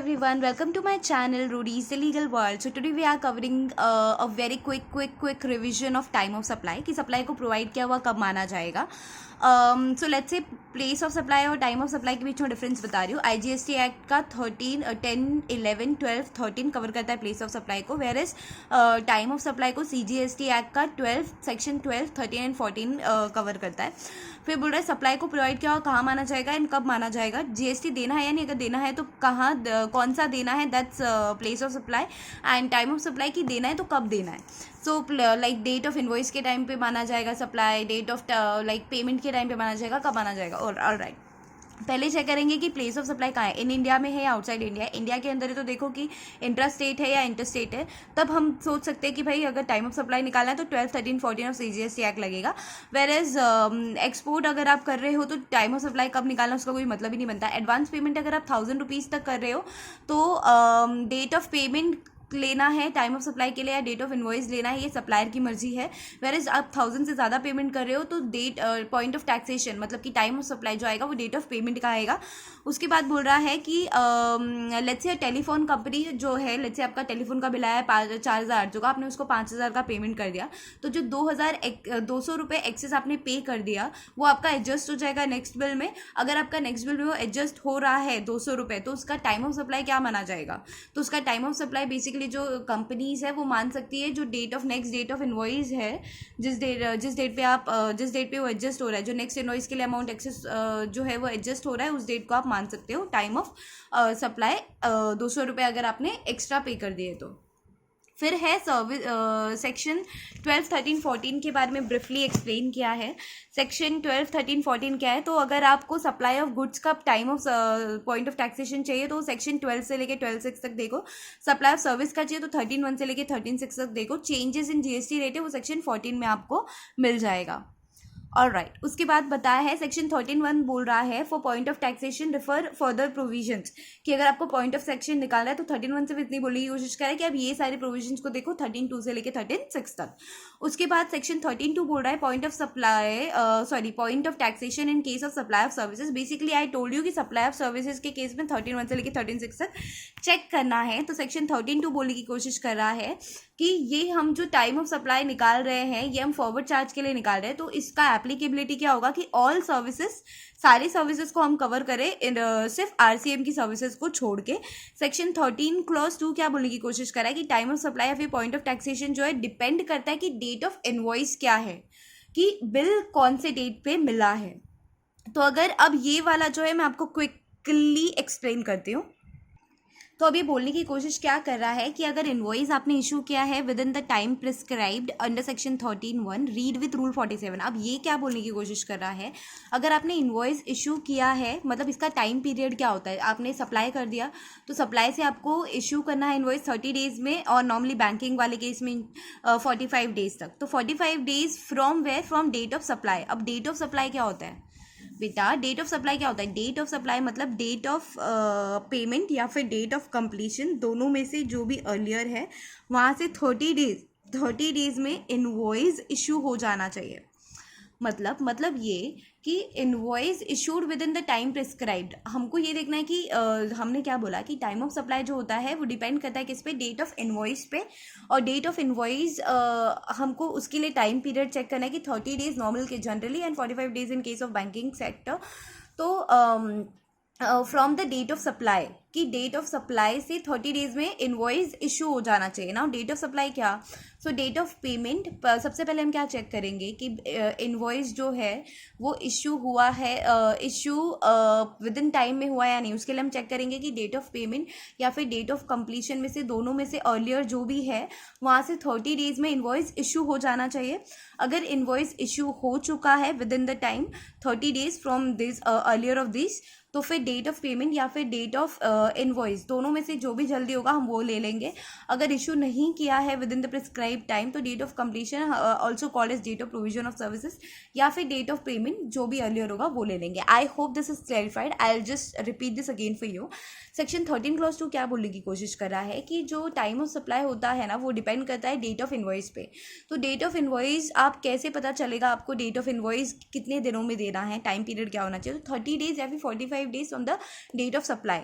everyone, welcome to my channel Rudy's The Legal World. So today we are covering a very quick revision of time of supply कि supply को provide किया हुआ कब माना जाएगा. So let's say place of supply और time of supply के बीच में डिफरेंस बता रही हूँ. IGST एक्ट का 13, 10, 11, 12, 13 कवर करता है प्लेस ऑफ सप्लाई को, where as time of supply को CGST एक्ट का 12, सेक्शन 12, 13 एंड 14 कवर करता है. फिर बोल रहा है सप्लाई को प्रोवाइड किया हुआ कहाँ माना जाएगा एंड कब माना जाएगा. GST देना है या नहीं, अगर देना है तो कहाँ, कौन सा देना है, that's place of supply. And time of supply की देना है तो कब देना है. So like date of invoice के टाइम पे माना जाएगा supply, date of like payment के टाइम पे माना जाएगा, कब माना जाएगा. और ऑलराइट, पहले चेक करेंगे कि प्लेस ऑफ सप्लाई कहाँ है, इन इंडिया में है या आउटसाइड इंडिया. इंडिया के अंदर है तो देखो कि इंट्रा स्टेट है या इंटर स्टेट है, तब हम सोच सकते हैं कि भाई अगर टाइम ऑफ सप्लाई निकालना है तो 12, 13, 14 ऑफ CGST एक्ट लगेगा. वेर एज एक्सपोर्ट अगर आप कर रहे हो तो टाइम ऑफ सप्लाई कब निकालना उसका कोई मतलब ही नहीं बनता. एडवांस पेमेंट अगर आप 1000 रुपीज़ तक कर रहे हो तो डेट ऑफ पेमेंट लेना है टाइम ऑफ सप्लाई के लिए या डेट ऑफ इनवॉइस लेना है, ये सप्लायर की मर्जी है. वेर इज आप 1000 से ज़्यादा पेमेंट कर रहे हो तो डेट पॉइंट ऑफ टैक्सेशन मतलब कि टाइम ऑफ सप्लाई जो आएगा वो डेट ऑफ पेमेंट का आएगा. उसके बाद बोल रहा है कि लेट्स से टेलीफोन कंपनी जो है, लेट्स से आपका टेलीफोन का बिल आया 4000 जो का, आपने उसको 5000 का पेमेंट कर दिया, तो जो 2,200 रुपये एक्सेस आपने पे कर दिया वो आपका एडजस्ट हो जाएगा नेक्स्ट बिल में. अगर आपका नेक्स्ट बिल में वो एडजस्ट हो रहा है 200 रुपये, तो उसका टाइम ऑफ सप्लाई क्या माना जाएगा. तो उसका टाइम ऑफ सप्लाई बेसिकली जो कंपनीज है वो मान सकती है जो date of next date of invoice है, जिस डेट पे वो एडजस्ट हो रहा है, जो नेक्स्ट इनवॉइस के लिए अमाउंट एक्सेस जो है वो एडजस्ट हो रहा है, उस डेट को आप मान सकते हो टाइम ऑफ सप्लाई. 200 रुपये अगर आपने एक्स्ट्रा पे कर दिए तो. फिर है सर्विस सेक्शन 12, 13, 14 के बारे में ब्रीफली एक्सप्लेन किया है. सेक्शन 12, 13, 14 क्या है, तो अगर आपको सप्लाई ऑफ गुड्स का time of point of taxation चाहिए तो सेक्शन 12 से लेके 12(6) तक देखो. सप्लाई ऑफ सर्विस का चाहिए तो 13(1) से लेके 13(6) तक देखो. चेंजेस इन GST रेट है वो सेक्शन 14 में आपको मिल जाएगा. ऑलराइट, उसके बाद बताया है सेक्शन 13(1) बोल रहा है for point of taxation refer further provisions, कि अगर आपको पॉइंट ऑफ सेक्शन निकालना है तो 13(1) से भी इतनी बोलने की कोशिश करें कि अब ये सारे प्रोविजंस को देखो 13(2) से लेकर 13(6) तक. उसके बाद सेक्शन 13(2) बोल रहा है point of supply point of taxation in case of supply of services. Basically I told you कि सप्लाई ऑफ सर्विसेज के केस में 13(1) से लेकर 13(6) तक चेक करना है. तो सेक्शन 13(2) बोलने की कोशिश कर रहा है कि ये हम जो टाइम ऑफ सप्लाई निकाल रहे हैं ये हम फॉरवर्ड चार्ज के लिए निकाल रहे हैं, तो इसका एप्लीकेबिलिटी क्या होगा कि ऑल सर्विसेज, सारी सर्विसेज को हम कवर करें सिर्फ RCM की सर्विसेज को छोड़ के. सेक्शन 13 क्लॉज 2 क्या बोलने की कोशिश कर रहा है कि टाइम ऑफ सप्लाई या फिर पॉइंट ऑफ टैक्सेशन जो है डिपेंड करता है कि डेट ऑफ इनवॉइस क्या है, कि बिल कौन से डेट पे मिला है. तो अगर अब ये वाला जो है मैं आपको क्विकली एक्सप्लेन करती हूँ. तो अभी बोलने की कोशिश क्या कर रहा है कि अगर इनवॉइस आपने इशू किया है within the time prescribed under section 13(1) read with rule 47. अब ये क्या बोलने की कोशिश कर रहा है, अगर आपने इनवॉइस इशू किया है मतलब इसका टाइम पीरियड क्या होता है, आपने सप्लाई कर दिया तो सप्लाई से आपको इशू करना है इनवॉइस 30 डेज में, और नॉर्मली बैंकिंग वाले केस में 45 डेज तक. तो 45 days from where, from date of supply. अब डेट ऑफ सप्लाई क्या होता है बेटा, डेट ऑफ सप्लाई क्या होता है, डेट ऑफ सप्लाई मतलब डेट ऑफ पेमेंट या फिर डेट ऑफ कंप्लीशन, दोनों में से जो भी अर्लियर है वहाँ से 30 डेज में इनवॉइस इशू हो जाना चाहिए. मतलब ये कि invoice issued within the time prescribed. हमको ये देखना है कि हमने क्या बोला कि टाइम ऑफ सप्लाई जो होता है वो डिपेंड करता है किस पे, डेट ऑफ इनवॉइस पे. और डेट ऑफ इनवॉइस हमको उसके लिए टाइम पीरियड चेक करना है कि 30 डेज नॉर्मल के generally and 45 days in case of banking sector. तो from the date of supply, कि डेट ऑफ सप्लाई से 30 डेज में इनवॉइस इशू हो जाना चाहिए ना. डेट ऑफ सप्लाई क्या, सो डेट ऑफ पेमेंट. सबसे पहले हम क्या चेक करेंगे कि इनवॉइस जो है वो इशू हुआ है, इशू विद इन टाइम में हुआ या नहीं. उसके लिए हम चेक करेंगे कि डेट ऑफ पेमेंट या फिर डेट ऑफ कंप्लीशन में से, दोनों में से अर्लियर जो भी है वहाँ से 30 डेज में इनवॉइस इशू हो जाना चाहिए. अगर इनवॉइस इशू हो चुका है within the time 30 days from this earlier of this, तो फिर डेट ऑफ पेमेंट या फिर डेट ऑफ इनवॉइस दोनों में से जो भी जल्दी होगा हम वो ले लेंगे. अगर इशू नहीं किया है within the prescribe time तो date of completion also called as date of provision of services या फिर डेट ऑफ पेमेंट जो भी अर्लियर होगा वो ले लेंगे. आई hope this is clarified. I will just repeat this again for you. Section 13 clause 2 क्या बोलने की कोशिश कर रहा है कि जो टाइम ऑफ सप्लाई होता है ना वो डिपेंड करता है डेट ऑफ इनवॉइस पे. तो डेट ऑफ इनवॉइस आप कैसे पता चलेगा आपको डेट ऑफ इनवॉइस कितने दिनों में देना है, टाइम पीरियड क्या होना चाहिए. तो 30 डेज या फिर 45 days on the date of supply.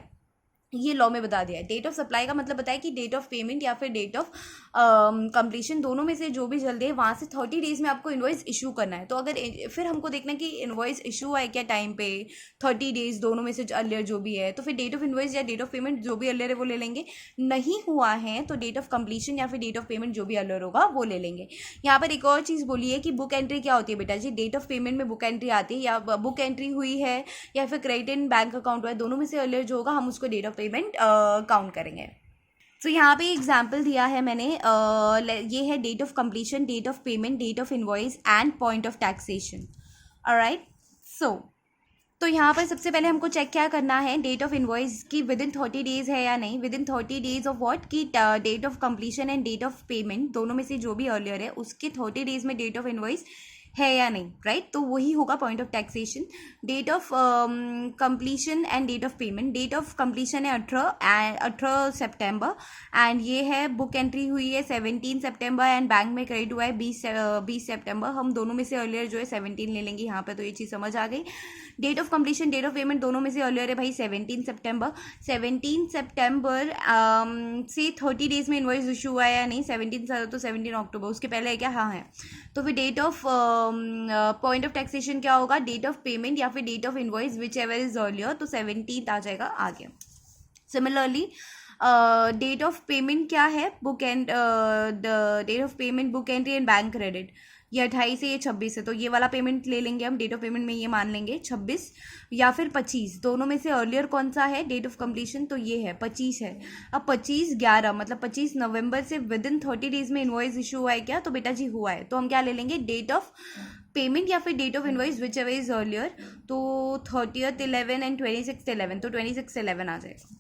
ये लॉ में बता दिया है। डेट ऑफ सप्लाई का मतलब बताया कि डेट ऑफ पेमेंट या फिर डेट ऑफ कंप्लीशन, दोनों में से जो भी जल्दी है वहाँ से 30 डेज में आपको इन्वॉइस इशू करना है। तो अगर फिर हमको देखना है कि इन्वॉइस इशू है क्या टाइम पे, 30 डेज दोनों में से अर्लियर जो भी है, तो फिर डेट ऑफ इन्वॉइस या डेट ऑफ पेमेंट जो भी अर्लियर है वो ले लेंगे। नहीं हुआ है तो डेट ऑफ कंप्लीशन या फिर डेट ऑफ पेमेंट जो भी अर्लियर होगा वो ले लेंगे। यहाँ पर एक और चीज़ बोली है कि बुक एंट्री क्या होती है बेटा जी। डेट ऑफ पेमेंट में बुक एंट्री आती है, या बुक एंट्री हुई है या फिर क्रेडिट इन बैंक अकाउंट हुआ है, दोनों में से अर्लियर जो होगा हम उसको डेट ऑफ पेमेंट काउंट करेंगे। तो यहाँ पे एग्जाम्पल दिया है मैंने, ये है date of completion, date of payment, date of invoice and point of taxation. Alright, so तो यहाँ पर सबसे पहले हमको चेक क्या करना है, डेट ऑफ इनवॉइस की विद इन 30 डेज है या नहीं, within 30 days of what की date of completion and date of payment दोनों में से जो भी अर्लियर है उसके 30 डेज में डेट ऑफ इनवॉइस है या नहीं, राइट। तो वही होगा point of taxation. Date of completion and date of payment, date of completion है 18 सितंबर एंड ये है बुक एंट्री हुई है 17 सितंबर एंड बैंक में क्रेडिट हुआ है 20 सितंबर। हम दोनों में से अर्लियर जो है 17 ले लेंगे यहाँ पे, तो ये चीज़ समझ आ गई। Date of completion date of payment दोनों में से अर्लियर है भाई 17 सितंबर। 17 सितंबर से 30 डेज में इन्वॉइस इशू हुआ है या नहीं, 17 तो 17 अक्टूबर उसके पहले है क्या, हाँ है। तो फिर date of point of taxation क्या होगा, डेट ऑफ पेमेंट या फिर date of invoice whichever is earlier, तो 17 आ जाएगा आगे। सिमिलरली डेट ऑफ पेमेंट क्या है, book and date of payment book entry and bank credit, ये 28 है ये 26 है, तो ये वाला पेमेंट ले लेंगे हम, डेट ऑफ पेमेंट में ये मान लेंगे 26 या फिर 25, दोनों में से अर्लियर कौन सा है डेट ऑफ कंप्लीशन, तो ये है 25 है। अब 25/11 मतलब 25 नवंबर से विद इन 30 डेज में इन्वॉइस इशू हुआ है क्या, तो बेटा जी हुआ है, तो हम क्या ले लेंगे डेट ऑफ पेमेंट या फिर date of invoice whichever is earlier, तो 30th 11 एंड 26th 11, तो 26 11 आ जाएगा।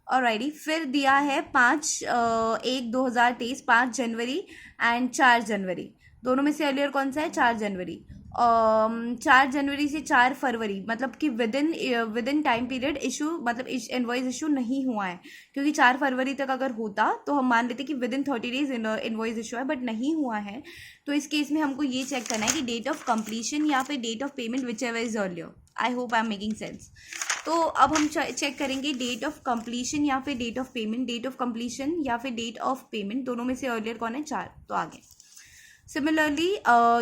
ऑलराइटी, फिर दिया है 5/1/2023, 5 जनवरी एंड 4 जनवरी, दोनों में से अर्लियर कौन सा है, 4 जनवरी। 4 जनवरी से 4 फरवरी मतलब कि with in time period issue, मतलब इनवॉइस इशू नहीं हुआ है, क्योंकि 4 फरवरी तक अगर होता तो हम मान लेते कि within 30 days invoice issue है, बट नहीं हुआ है। तो इस केस में हमको ये चेक करना है कि डेट ऑफ कंप्लीशन या फिर date of payment whichever is earlier. I hope I am making sense. तो अब हम चेक करेंगे डेट ऑफ कंप्लीशन या फिर date of payment, date of completion या फिर डेट ऑफ पेमेंट, दोनों में से अर्लियर कौन है, 4, तो आगे। सिमिलरली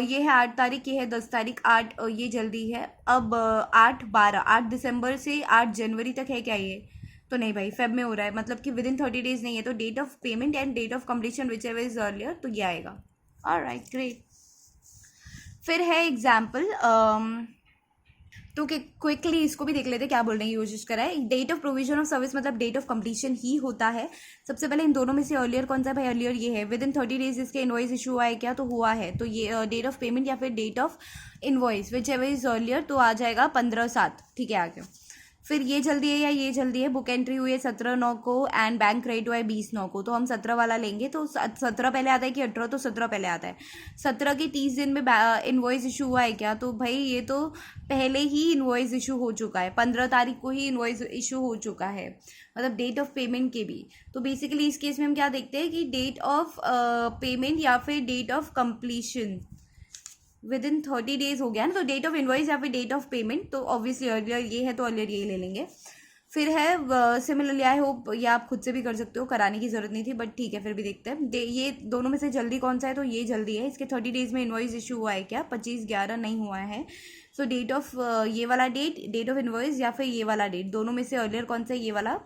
ये है 8 तारीख, ये है 10 तारीख, 8 ये जल्दी है। अब 8 दिसंबर से 8 जनवरी तक है क्या ये, तो नहीं भाई फेब में हो रहा है, मतलब कि विद इन 30 डेज नहीं है, तो date of payment and date of completion whichever is earlier, तो ये आएगा। Alright great. फिर है एग्जाम्पल, तो क्विकली इसको भी देख लेते हैं क्या बोल रहे हैं, कोशिश करा है। Date of provision of service मतलब डेट ऑफ कंप्लीशन ही होता है। सबसे पहले इन दोनों में से अर्लियर कौन सा है भाई, अर्लियर ये है, विद इन 30 डेज इसके इनवॉइस इशू हुआ है क्या, तो हुआ है, तो ये डेट ऑफ पेमेंट या फिर date of invoice whichever is earlier, तो आ जाएगा 15/7, ठीक है आगे। फिर ये जल्दी है या ये जल्दी है, बुक एंट्री हुई है 17/9 को एंड बैंक क्रेडिट हुआ है 20/9 को, तो हम 17 वाला लेंगे, तो 17 पहले आता है कि 18, तो 17 पहले आता है। 17 के 30 दिन में इन्वॉइस इशू हुआ है क्या, तो भाई ये तो पहले ही इन्वॉइस इशू हो चुका है, 15 तारीख को ही इन्वॉइस इशू हो चुका है, मतलब डेट ऑफ पेमेंट के भी। तो बेसिकली इस केस में हम क्या देखते हैं कि डेट ऑफ पेमेंट या फिर date of completion within 30 days हो गया ना, तो डेट ऑफ इनवॉइस या फिर डेट ऑफ पेमेंट, तो ऑब्वियसली अर्लियर ये है तो अर्लियर ये ले लेंगे। फिर है सिमिलरली, आई होप ये आप खुद से भी कर सकते हो, कराने की जरूरत नहीं थी, बट ठीक है फिर भी देखते हैं। ये दोनों में से जल्दी कौन सा है, तो ये जल्दी है, इसके 30 डेज में इनवॉइस इशू हुआ है क्या, 25/11 नहीं हुआ है, सो डेट ऑफ ये वाला डेट ऑफ इनवॉइस या फिर ये वाला डेट, दोनों में से अर्लियर कौन सा है, ये वाला,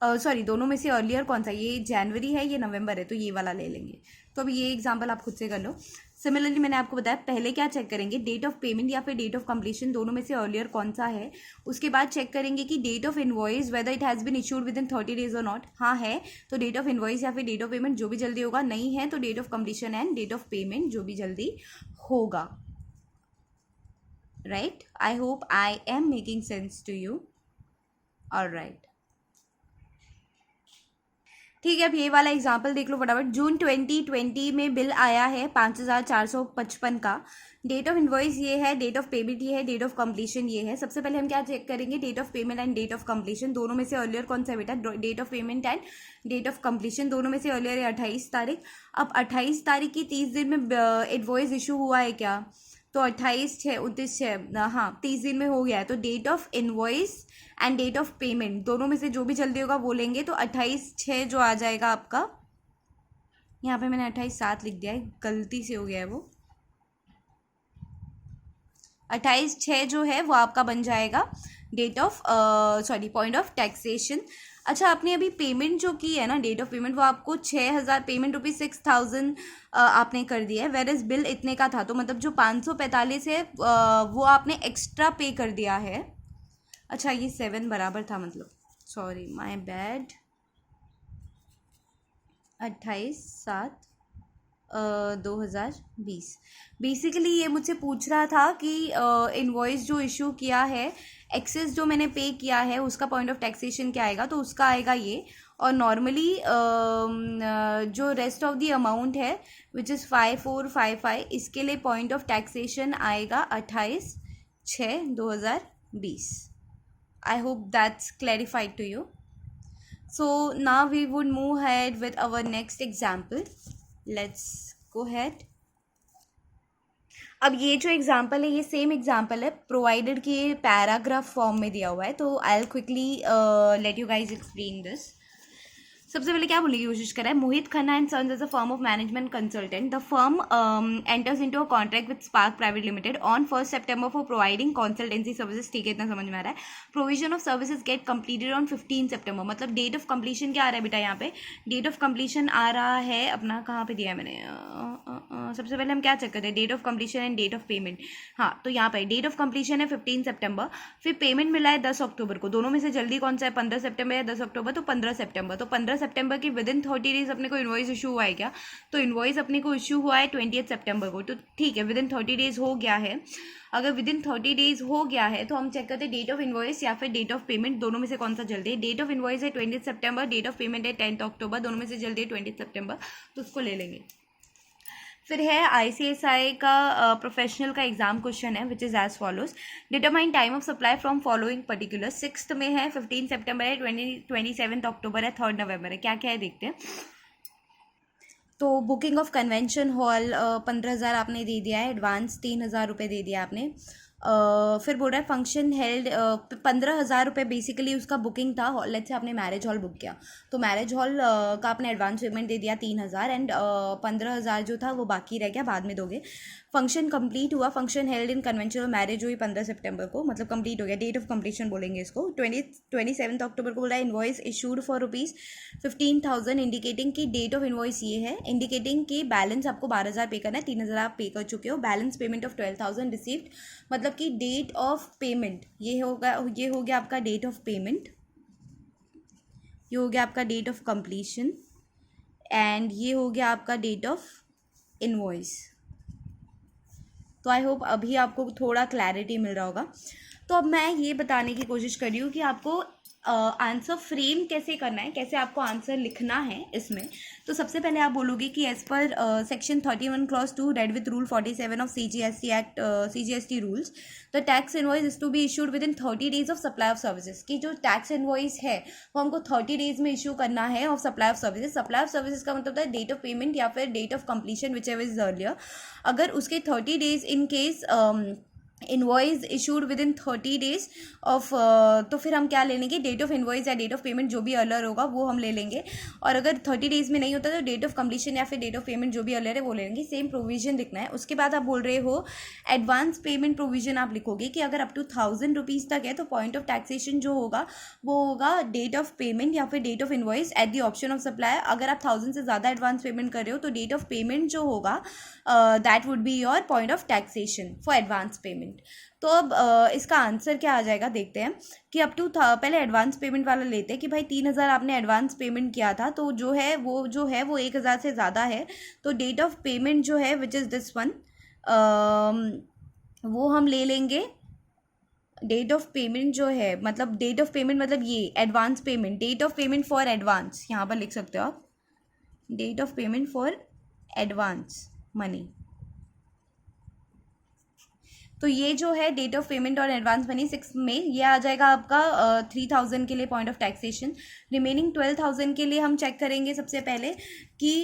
सॉरी दोनों में से अर्लियर कौन सा, ये जनवरी है ये नवंबर है, तो ये वाला ले लेंगे। तो अब ये एग्जांपल आप खुद से कर लो। सिमिलरली मैंने आपको बताया पहले क्या चेक करेंगे, डेट ऑफ पेमेंट या फिर डेट ऑफ कंप्लीशन, दोनों में से अर्लियर कौन सा है। उसके बाद चेक करेंगे कि date of invoice whether it has been issued within 30 days और नॉट, हाँ है तो डेट ऑफ इनवॉइस या फिर डेट ऑफ पेमेंट जो भी जल्दी होगा, नहीं है तो date of completion and date of payment जो भी जल्दी होगा। Right, I hope I am making sense to you. Alright, ठीक है, अब ये वाला एग्जाम्पल देख लो फटाफट। जून 2020 में बिल आया है 5455 का, डेट ऑफ इनवॉइस ये है, डेट ऑफ पेमेंट ये है, डेट ऑफ कंप्लीशन ये है। सबसे पहले हम क्या चेक करेंगे, date of payment and date of completion, दोनों में से अर्लियर कौन सा है बेटा, date of payment and date of completion, दोनों में से अर्लियर है 28 तारीख। अब 28 तारीख की 30 दिन में इनवॉइस इशू हुआ है क्या, तो 28/6 29/6 हाँ 30 दिन में हो गया है। तो date of invoice and date of payment दोनों में से जो भी जल्दी होगा वो लेंगे। तो 28/6 जो आ जाएगा आपका, यहाँ पे मैंने 28/7 लिख दिया है, गलती से हो गया है वो। 28/6 जो है वो आपका बन जाएगा date of point of taxation. अच्छा, आपने अभी पेमेंट जो की है ना, डेट ऑफ पेमेंट, वो आपको 6,000 पेमेंट ₹6,000 आपने कर दिया है, वेर इज बिल इतने का था। तो मतलब जो 545 है वो आपने एक्स्ट्रा पे कर दिया है। अच्छा, ये 7 बराबर था, मतलब सॉरी माय बैड। 28/7/2020। बेसिकली ये मुझसे पूछ रहा था कि इनवॉइस जो इशू किया है, एक्सेस जो मैंने पे किया है, उसका पॉइंट ऑफ टैक्सेशन क्या आएगा। तो उसका आएगा ये। और नॉर्मली जो रेस्ट ऑफ द अमाउंट है विच इज़ 5455, इसके लिए पॉइंट ऑफ टैक्सेशन आएगा 28/6/2020। I hope that's clarified to you. So now we would move ahead with our next example. Let's go ahead. अब ये जो एग्जाम्पल है, ये सेम एग्जाम्पल है, प्रोवाइडेड कि ये पैराग्राफ फॉर्म में दिया हुआ है। तो I will quickly let you guys explain this. सबसे पहले क्या बोलने की कोशिश करा है, Mohit Khanna and sons as a firm of management consultant. The firm enters into a contract with Spark Private Limited on 1 September for providing consultancy services. ठीक है, इतना समझ में आ रहा है. Provision of services get completed on 15 September. मतलब date of completion क्या आ रहा है बेटा, यहाँ पे डेट ऑफ कंप्लीशन आ रहा है अपना, कहाँ पे दिया है मैंने, सबसे पहले हम क्या चेक करते हैं, date of completion and date of payment. हाँ, तो यहाँ पे डेट ऑफ कंप्लीशन है 15 September, फिर पेमेंट मिला है 10 October को. दोनों में से जल्दी कौन सा है, 15 September या 10 October? तो 15 September. तो 15 September की विद इन 30 डेज अपने को इन्वॉइस इशू हुआ है क्या? तो इन्वॉइस अपने को इशू हुआ है 20 September को. तो ठीक है, विद इन 30 डेज हो गया है. अगर विद इन 30 डेज हो गया है तो हम चेक करते हैं डेट ऑफ इन्वॉइस या फिर डेट ऑफ पेमेंट, दोनों में से कौन सा जल्दी है. डेट ऑफ इन्वॉइस है 20 September, डेट ऑफ पेमेंट है 10 October, दोनों में से जल्दी है 20 September, तो उसको ले लेंगे. फिर है ICSI का प्रोफेशनल का एग्जाम क्वेश्चन है which is as follows. Determine time of supply from following particular. 6th में है, 15 September है, 27 October है, 3 November है. क्या क्या है देखते हैं. तो बुकिंग ऑफ कन्वेंशन हॉल 15,000 आपने दे दिया है, एडवांस 3,000 रुपये दे दिया आपने. फिर बोल रहा है फंक्शन हेल्ड 15,000 रुपये बेसिकली उसका बुकिंग था. लेट्स से आपने मैरिज हॉल बुक किया, तो मैरिज हॉल का आपने एडवांस पेमेंट दे दिया 3,000 एंड 15,000 जो था वो बाकी रह गया, बाद में दोगे. फंक्शन कंप्लीट हुआ, function held in convention, marriage हुई 15 September को, मतलब कंप्लीट हो गया. डेट ऑफ कंप्लीशन बोलेंगे इसको. 27 October को बोला है इन्वॉइस इशूड फॉर ₹15,000, इंडिकेटिंग की डेट ऑफ इन्वॉइस ये है, इंडिकेटिंग की बैलेंस आपको 12,000 पे करना है, 3,000 आप पे कर चुके हो. बैलेंस पेमेंट ऑफ 12,000 रिसीव्ड, मतलब कि डेट ऑफ पेमेंट ये हो गया आपका डेट ऑफ पेमेंट, ये हो गया आपका डेट ऑफ कंप्लीशन एंड ये हो गया आपका डेट ऑफ इन्वॉइस. तो आई होप अभी आपको थोड़ा क्लैरिटी मिल रहा होगा. तो अब मैं ये बताने की कोशिश कर रही हूँ कि आपको आंसर फ्रेम कैसे करना है, कैसे आपको आंसर लिखना है इसमें. तो सबसे पहले आप बोलोगे कि एज पर section 31 Clause 2 read with rule 47 of CGST act, CGST rules, the tax invoice is to be issued within 30 days of supply of services. की जो टैक्स इनवॉइस है वो हमको 30 डेज में इशू करना है of supply of services. Supply of services का मतलब है डेट ऑफ पेमेंट या फिर date of completion whichever is earlier. अगर उसके 30 days in case invoice issued within 30 days of, तो फिर हम क्या ले लेंगे, डेट ऑफ इन्वॉइस या डेट ऑफ पेमेंट जो भी अलर होगा वो हम ले लेंगे. और अगर 30 डेज में नहीं होता तो डेट ऑफ कंप्लीशन या फिर डेट ऑफ पेमेंट जो भी अलर है वो ले लेंगे. सेम प्रोविजन लिखना है. उसके बाद आप बोल रहे हो एडवांस पेमेंट प्रोविजन आप लिखोगे कि अगर अप टू 1,000 रुपीज़ तक है तो पॉइंट ऑफ टैक्सेशन जो होगा वो होगा डेट ऑफ पेमेंट या फिर date of invoice at the option of supply. अगर आप 1,000 से ज़्यादा एडवांस पेमेंट कर रहे हो तो डेट ऑफ पेमेंट जो होगा that would be your point of taxation for advance payment. तो अब इसका आंसर क्या आ जाएगा देखते हैं कि अप टू पहले एडवांस पेमेंट वाला लेते हैं कि भाई 3,000 आपने एडवांस पेमेंट किया था, तो जो है वो 1,000 से ज़्यादा है. तो डेट ऑफ पेमेंट जो है विच इज़ दिस वन, वो हम ले लेंगे. डेट ऑफ पेमेंट जो है मतलब डेट ऑफ पेमेंट मतलब ये advance payment, date of payment for advance, यहाँ पर लिख सकते हो आप, date of payment for advance money. तो ये जो है डेट ऑफ पेमेंट और एडवांस मनी 6 में ये आ जाएगा आपका 3000 के लिए पॉइंट ऑफ टैक्सेशन। रिमेनिंग 12,000 के लिए हम चेक करेंगे सबसे पहले कि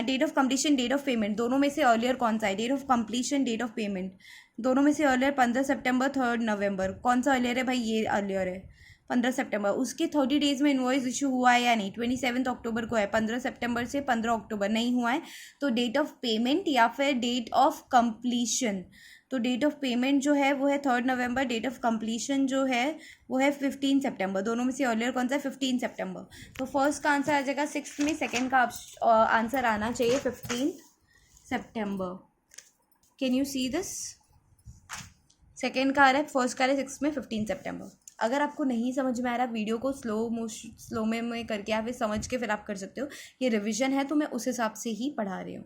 date of completion date of payment दोनों में से अर्लियर कौन सा है। Date of completion date of payment दोनों में से अर्लियर 15 सितंबर 3 नवंबर, कौन सा अर्लियर है भाई? ये अर्लियर है 15 सितंबर। उसके 30 डेज में इनवॉइस इशू हुआ है या नहीं? 27 अक्टूबर को है, 15 सितंबर से 15 अक्टूबर नहीं हुआ है। तो डेट ऑफ पेमेंट या फिर डेट ऑफ कंप्लीशन, तो डेट ऑफ पेमेंट जो है वो है 3 नवंबर, डेट ऑफ कंप्लीशन जो है वो है 15 सितंबर। दोनों में से अर्लियर कौन सा है? 15 सितंबर। तो फर्स्ट का आंसर आ जाएगा 6 में, सेकेंड का आंसर आना चाहिए 15 सितंबर। Can you see this? Second का आ रहा है, फर्स्ट का आ रहा है 6 में 15 सितंबर। अगर आपको नहीं समझ में आ रहा, वीडियो को स्लो में करके या फिर समझ के फिर आप कर सकते हो। ये रिवीजन है तो मैं उस हिसाब से ही पढ़ा रही हूँ।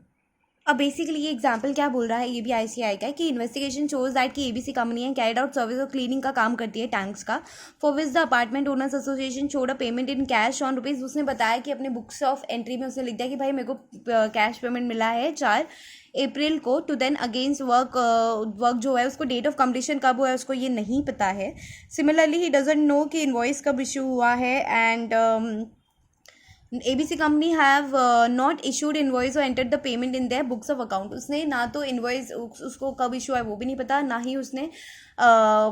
अब बेसिकली ये एग्जाम्पल क्या बोल रहा है, ये भी ICAI का है कि इन्वेस्टिगेशन शोज दैट कि ABC कंपनी है कैरिड आउट सर्विस और क्लीनिंग का काम करती है टैंक्स का, for which the apartment owners association showed a payment in cash on rupees. उसने बताया कि अपने बुक्स ऑफ एंट्री में उसने लिख दिया कि भाई मेरे को कैश पेमेंट मिला है 4 अप्रैल को, टू देन अगेंस्ट वर्क जो है उसको डेट ऑफ कंप्लीशन कब हुआ है उसको ये नहीं पता है। सिमिलरली ही डजंट नो कि इनवॉइस कब इशू हुआ है। And ABC company have not issued invoice और entered the payment in their books of account. उसने ना तो इनवॉइस उसको कब इशू है वो भी नहीं पता, ना ही उसने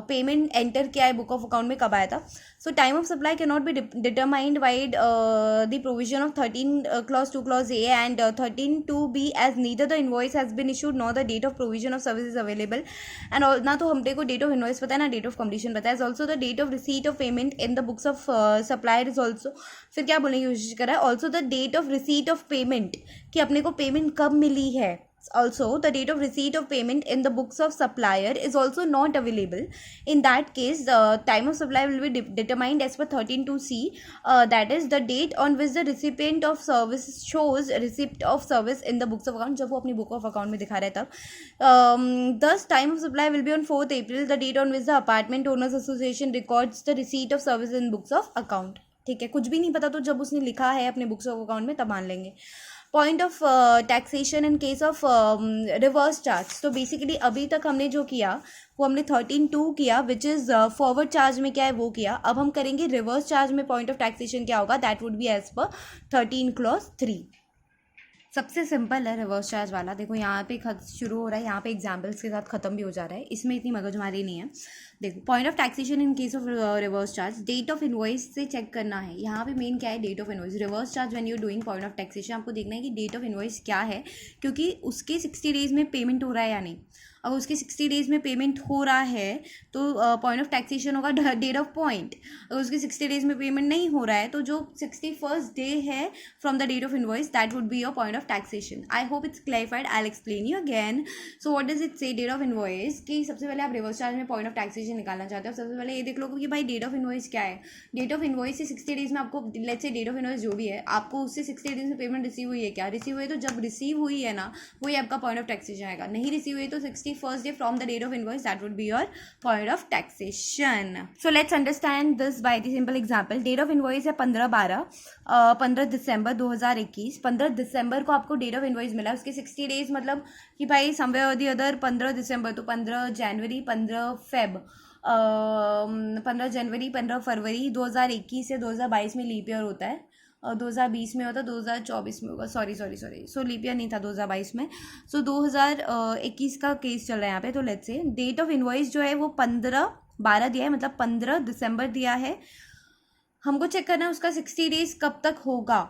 पेमेंट एंटर किया है बुक ऑफ अकाउंट में कब आया था। सो time of supply can not be determined wide the provision of 13 clause 2 clause A and 13(2)(b as neither the invoice has been issued nor the date of provision of service is available। and ना तो हमने को date of invoice पता है ना date of completion पता है। Also the date of receipt of payment in the books of supplier is also, फिर क्या बोलने की कोशिश कर रहा है, also the date of receipt of payment कि अपने को पेमेंट कब मिली है। Also, the date of receipt of payment in the books of supplier is also not available. In that case, the time of supply will be determined as per 13(2)(c. That is the date on which the recipient of service shows receipt of service in the books of account. जब वो अपनी book of account में दिखा रहा है तब। Thus, time of supply will be on 4th April, the date on which the apartment owners association records the receipt of service in books of account। ठीक है, कुछ भी नहीं पता तो जब उसने लिखा है अपने बुक्स ऑफ अकाउंट में तब मान लेंगे। Point of taxation in case of reverse charge. तो बेसिकली अभी तक हमने जो किया वो हमने 13(2) किया विच इज़ फॉरवर्ड चार्ज में क्या है वो किया। अब हम करेंगे रिवर्स चार्ज में पॉइंट ऑफ टैक्सेशन क्या होगा, that would B as per 13 clause 3। सबसे सिंपल है रिवर्स चार्ज वाला। देखो यहाँ पे शुरू हो रहा है, यहाँ पे एग्जाम्पल्स के साथ खत्म भी हो जा रहा है, इसमें इतनी मगजमारी नहीं है। देखो point of taxation in case of reverse charge, date of invoice से चेक करना है। यहाँ पे मेन क्या है, date of invoice. Reverse charge when you doing point of taxation आपको देखना है कि डेट ऑफ इनवॉइस क्या है, क्योंकि उसके 60 डेज में पेमेंट हो रहा है या नहीं। अगर उसके 60 डेज में पेमेंट हो रहा है तो पॉइंट ऑफ टैक्सेशन होगा डेट ऑफ पॉइंट। अगर उसके 60 डेज में पेमेंट नहीं हो रहा है तो जो 61st डे है from the date of invoice that would be your point of taxation. I hope it's clarified, I will explain you again. So what does it say, date of invoice कि सबसे पहले आप reverse charge में point of taxation निकालना चाहते हो। सबसे पहले ये देख लो कि भाई डेट ऑफ इनवॉइस क्या है। डेट ऑफ इनवॉइस से 60 डेज में आपको let's say date of invoice जो भी है आपको उससे 60 डेज में पेमेंट रिसीव हुई है क्या, रिसीव हुई है। तो जब रिसीव हुई है ना वही आपका पॉइंट ऑफ टैक्सेशन आएगा। नहीं रिसीव हुई तो 61st day from the date of invoice that would be your point of taxation. So let's understand this by the simple example. Date of invoice है 15 दिसंबर 2021। 15 दिसंबर को आपको डेट ऑफ इनवॉइस मिला, उसके 60 days मतलब कि भाई समवेयर और दी अदर 15 दिसंबर तो 15 जनवरी 15 फेब 15 जनवरी 15 फरवरी 2021 से 2022 में लीप ईयर होता है, 2020 में होता, 2024 में होगा, सॉरी सो लीप ईयर नहीं था 2022 में। सो 2021 का केस चल रहा है यहाँ पे। तो let's say date of invoice जो है वो 15/12 दिया है, मतलब 15 दिसंबर दिया है। हमको चेक करना है उसका 60 डेज कब तक होगा।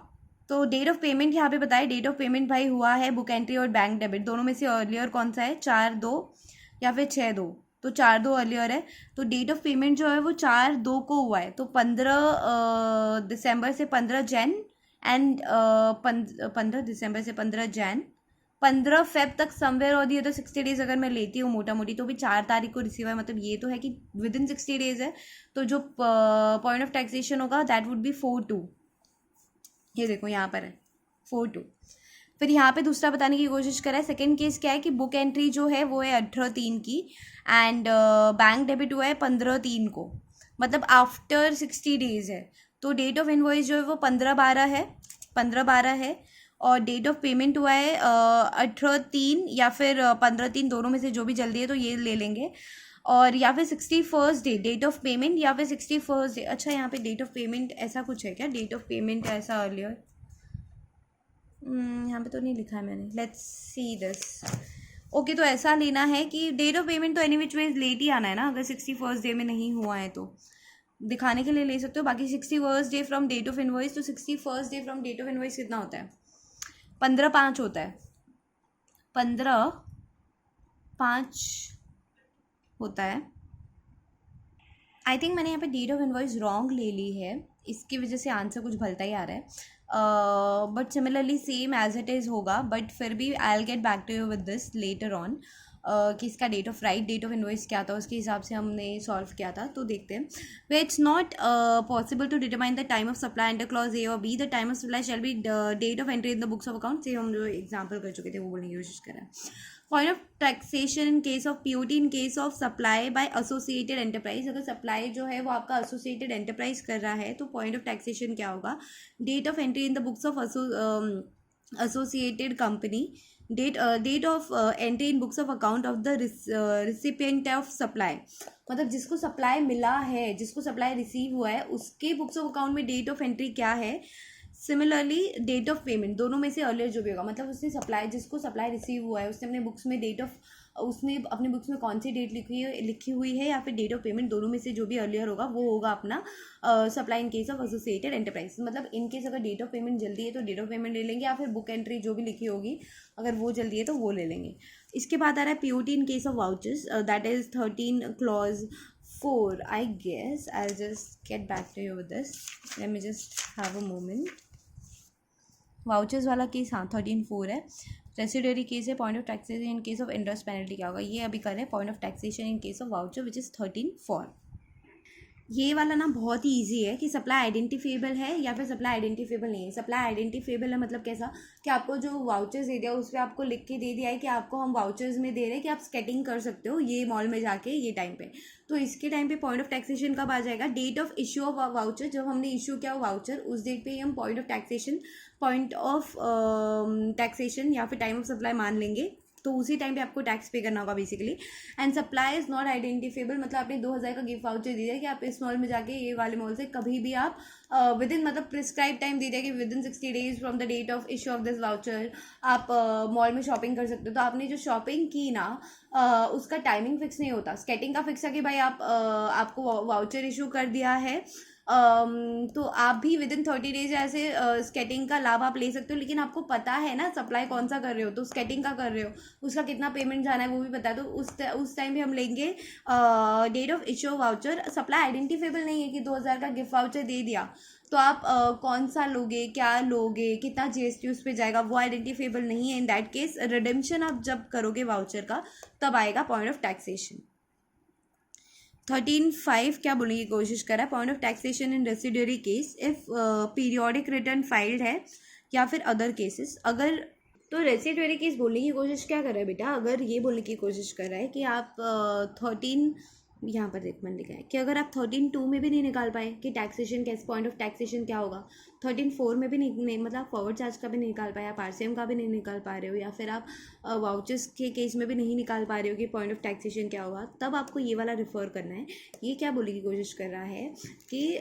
तो डेट ऑफ पेमेंट यहाँ पे बताए, डेट ऑफ पेमेंट भाई हुआ है बुक एंट्री और बैंक डेबिट दोनों में से अर्लियर कौन सा है, 4/2 या फिर 6/2। तो 4/2 अर्लियर है, तो डेट ऑफ पेमेंट जो है वो 4/2 को हुआ है। तो 15 दिसंबर से 15 जैन एंड 15 दिसंबर से 15 जैन 15 फेब तक समवेयर और दी अदर 60 डेज अगर मैं लेती हूँ मोटा मोटी तो भी 4 तारीख को रिसीव है, मतलब ये तो है कि विद इन 60 डेज है। तो जो पॉइंट ऑफ टैक्सेशन होगा दैट वुड बी 4/2। ये देखो यहाँ पर है 4/2। फिर यहाँ पे दूसरा बताने की कोशिश करा है। सेकेंड केस क्या है कि बुक एंट्री जो है वो है 18/3 की एंड बैंक डेबिट हुआ है 15/3 को, मतलब आफ्टर 60 डेज है। तो डेट ऑफ इनवॉइस जो है वो 15/12 है, 15/12 है। और डेट ऑफ पेमेंट हुआ है 18/3 या फिर 15/3, दोनों में से जो भी जल्दी है तो ये ले लेंगे। और या फिर 61st day date of payment, या फिर 61st डे। अच्छा, यहाँ पे डेट ऑफ पेमेंट ऐसा कुछ है क्या? डेट ऑफ पेमेंट ऐसा अर्लियर यहाँ पे तो नहीं लिखा है मैंने। Let's see this. ओके, तो ऐसा लेना है कि डेट ऑफ पेमेंट तो एनी विच वेज लेट ही आना है ना, अगर 61st डे में नहीं हुआ है तो दिखाने के लिए ले सकते हो। बाकी 61st day from date of invoice, तो 61st day from date of invoice कितना होता है? 15/5 होता है, 15/5 होता है। आई थिंक मैंने यहाँ पे डेट ऑफ इनवॉइस रॉन्ग ले ली है, इसकी वजह से आंसर कुछ भलता ही आ रहा है। But similarly same as it is होगा, बट फिर भी I will get back to you with this later on कि इसका date of date of invoice क्या था, उसके हिसाब से हमने सॉल्व किया था। तो देखते हैं। Where it's not possible to determine the time of supply under clause A और B, the time of supply shall be date of entry in the books of account. से हम जो एग्जाम्पल कर चुके थे वो बोलने की कोशिश करें। Point of taxation in case of POT in case of supply bye associated enterprise. अगर सप्लाई जो है वो आपका एसोसिएटेड एंटरप्राइज कर रहा है तो पॉइंट ऑफ टैक्सेशन क्या होगा? Date of entry in the books of associated company, date of entry in books of account of the recipient of supply. मतलब जिसको सप्लाई मिला है, जिसको सप्लाई रिसीव हुआ है, उसके बुक्स ऑफ अकाउंट में डेट ऑफ एंट्री क्या है। सिमिलरली डेट ऑफ पेमेंट, दोनों में से अर्लियर जो भी होगा, मतलब उसने सप्लाई, जिसको सप्लाई रिसीव हुआ है उसने अपने बुक्स में डेट ऑफ, उसने अपने बुक्स में कौन सी डेट लिखी हुई है या फिर डेट ऑफ पेमेंट, दोनों में से जो भी अर्लियर होगा वो होगा अपना supply in case of associated enterprise. मतलब इन केस अगर डेट ऑफ पेमेंट जल्दी है तो डेट ऑफ पेमेंट ले लेंगे, या फिर बुक एंट्री जो भी लिखी होगी अगर वो जल्दी है तो वो ले लेंगे। इसके बाद आ रहा है POT in case of vouchers, that is 13 clause 4 I guess. I will just get back to you with this, let me just have a moment. Vouchers वाला केस हाँ 13/4 है। रेसिडरी केस है। Point of taxation in case of interest penalty क्या होगा, ये अभी करें। Point of taxation in case of voucher which is 13/4। ये वाला ना बहुत ही इजी है कि सप्लाई आइडेंटिफिएबल है या फिर सप्लाई आइडेंटिफिएबल नहीं है। सप्लाई आइडेंटिफिएबल है मतलब कैसा कि आपको जो वाउचर्स दे दिया उस पर आपको लिख के दे दिया है कि आपको हम वाउचर्स में दे रहे हैं कि आप स्केटिंग कर सकते हो ये मॉल में जाके ये टाइम पे। तो इसके टाइम पे पॉइंट ऑफ टैक्सेशन कब आ जाएगा? Date of issue of voucher, जब हमने इशू किया वाउचर उस डेट पे ही हम पॉइंट ऑफ टैक्सेशन या फिर टाइम ऑफ सप्लाई मान लेंगे, तो उसी टाइम पे आपको टैक्स पे करना होगा basically. And supply is not identifiable, मतलब आपने 2000 का गिफ्ट वाउचर दे दिया कि आप इस मॉल में जाके ये वाले मॉल से कभी भी आप विद इन, मतलब प्रिस्क्राइब टाइम दे दिया कि within 60 days from the date of issue of this voucher आप मॉल में शॉपिंग कर सकते हो। तो आपने जो शॉपिंग की ना उसका टाइमिंग फिक्स नहीं होता। स्केटिंग का फिक्स है कि भाई आपको वाउचर इशू कर दिया है तो आप भी विद इन 30 days ऐसे स्केटिंग का लाभ आप ले सकते हो, लेकिन आपको पता है ना सप्लाई कौन सा कर रहे हो, तो स्केटिंग का कर रहे हो उसका कितना पेमेंट जाना है वो भी पता है। तो उस टाइम पे हम लेंगे date of issue voucher. Supply identifiable नहीं है कि 2000 का गिफ्ट वाउचर दे दिया तो आप कौन सा लोगे, क्या लोगे, कितना जीएसटी उस पर जाएगा, वो आइडेंटिफिएबल नहीं है। इन दैट केस रिडेम्पशन आप जब करोगे वाउचर का तब आएगा पॉइंट ऑफ टैक्सेशन। 13/5 क्या बोलने की कोशिश कर रहा है? Point of taxation in residuary case if periodic return filed है या फिर अदर केसेस। अगर तो रेसिडरी केस बोलने की कोशिश क्या कर रहा है बेटा? अगर ये बोलने की कोशिश कर रहा है कि आप 13 यहाँ पर एक मन लिखा है कि अगर आप 13/2 में भी नहीं निकाल पाए कि टैक्सेशन कैसे, पॉइंट ऑफ टैक्सेशन क्या होगा, 13/4 में भी नहीं मतलब फॉरवर्ड चार्ज का भी नहीं निकाल पाए, आप आरसीएम का भी नहीं निकाल पा रहे हो, या फिर आप वाउचर्स के केस में भी नहीं निकाल पा रहे हो कि पॉइंट ऑफ टैक्सेशन क्या होगा, तब आपको ये वाला रेफर करना है। ये क्या बोलने की कोशिश कर रहा है कि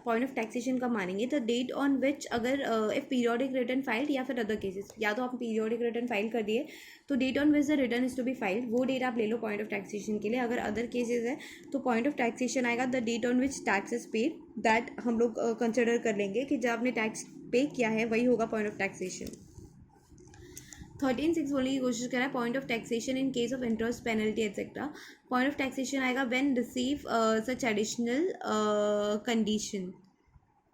पॉइंट ऑफ टैक्सेशन कब मानेंगे? द डेट ऑन विच, अगर इफ पीरियोडिक रिटर्न फाइल्ड या फिर अदर केसेस, या तो आप पीरियोडिक रिटर्न फाइल कर दिए तो date on which the return is to be filed, वो डेट आप ले लो पॉइंट ऑफ टैक्सेशन के लिए। अगर अदर केसेस है तो पॉइंट ऑफ टैक्सेशन आएगा the date on which tax is paid, that हम लोग कंसिडर कर लेंगे कि जब आपने टैक्स पे किया है वही होगा पॉइंट ऑफ टैक्सेशन। 13/6 बोलने की कोशिश कर रहा है point of taxation in case of interest penalty etcetera. Point of taxation आएगा when receive such additional condition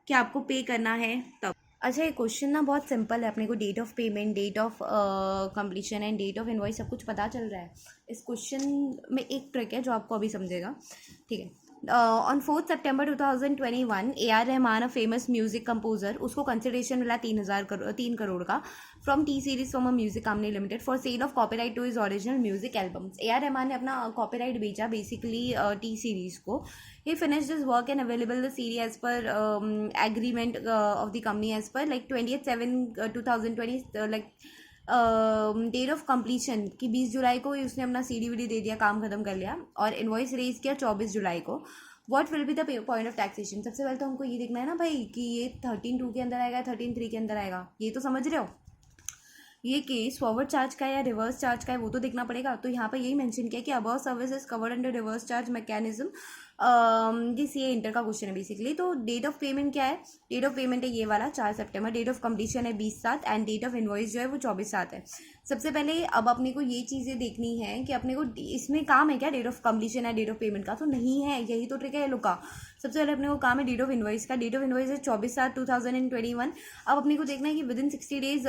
कि आपको पे करना है तब। अच्छा, ये क्वेश्चन ना बहुत सिंपल है, अपने को date of payment, date of completion and date of invoice सब कुछ पता चल रहा है। इस क्वेश्चन में एक ट्रिक है जो आपको अभी समझेगा, ठीक है। On 4 September 2021 A.R. Rahman, a famous music composer, उसको कंसिडरेशन मिला 3 करोड़ का from T series from a music company limited for sale of copyright to his original music albums. A.R. Rahman ने अपना कॉपीराइट बेचा बेसिकली टी सीरीज को he finished his work and available the CD as per agreement of the company as per like 20th 7 2020 like date of completion कि 20 जुलाई को ही उसने अपना CD VD दे दिया, काम खत्म कर लिया, और इनवॉइस रेज किया 24 जुलाई को. What will be the point of taxation? सबसे पहले तो हमको ये देखना है ना भाई कि ये 13(2) के अंदर आएगा, 13(3) के अंदर आएगा, ये तो समझ रहे हो. ये केस फॉरवर्ड चार्ज का है या रिवर्स चार्ज का है वो तो देखना पड़ेगा. तो यहाँ पर यही मेंशन किया कि above service is covered under reverse charge mechanism. ये सी इंटर का क्वेश्चन है बेसिकली. तो डेट ऑफ पेमेंट क्या है? डेट ऑफ पेमेंट है ये वाला 4 सितंबर. डेट ऑफ कंप्लीशन है 20/7 एंड डेट ऑफ इनवॉइस जो है वो 24/7 है. सबसे पहले अब अपने को ये चीज़ें देखनी है कि अपने को इसमें काम है क्या डेट ऑफ कंप्लीशन है डेट ऑफ पेमेंट का? तो नहीं है, यही तो ट्रिक है लोग का. सबसे पहले अपने को काम है डेट ऑफ इनवॉइस का. डेट ऑफ इनवॉइस है 24/7/2021. अब अपने को देखना है कि विद इन 60 डेज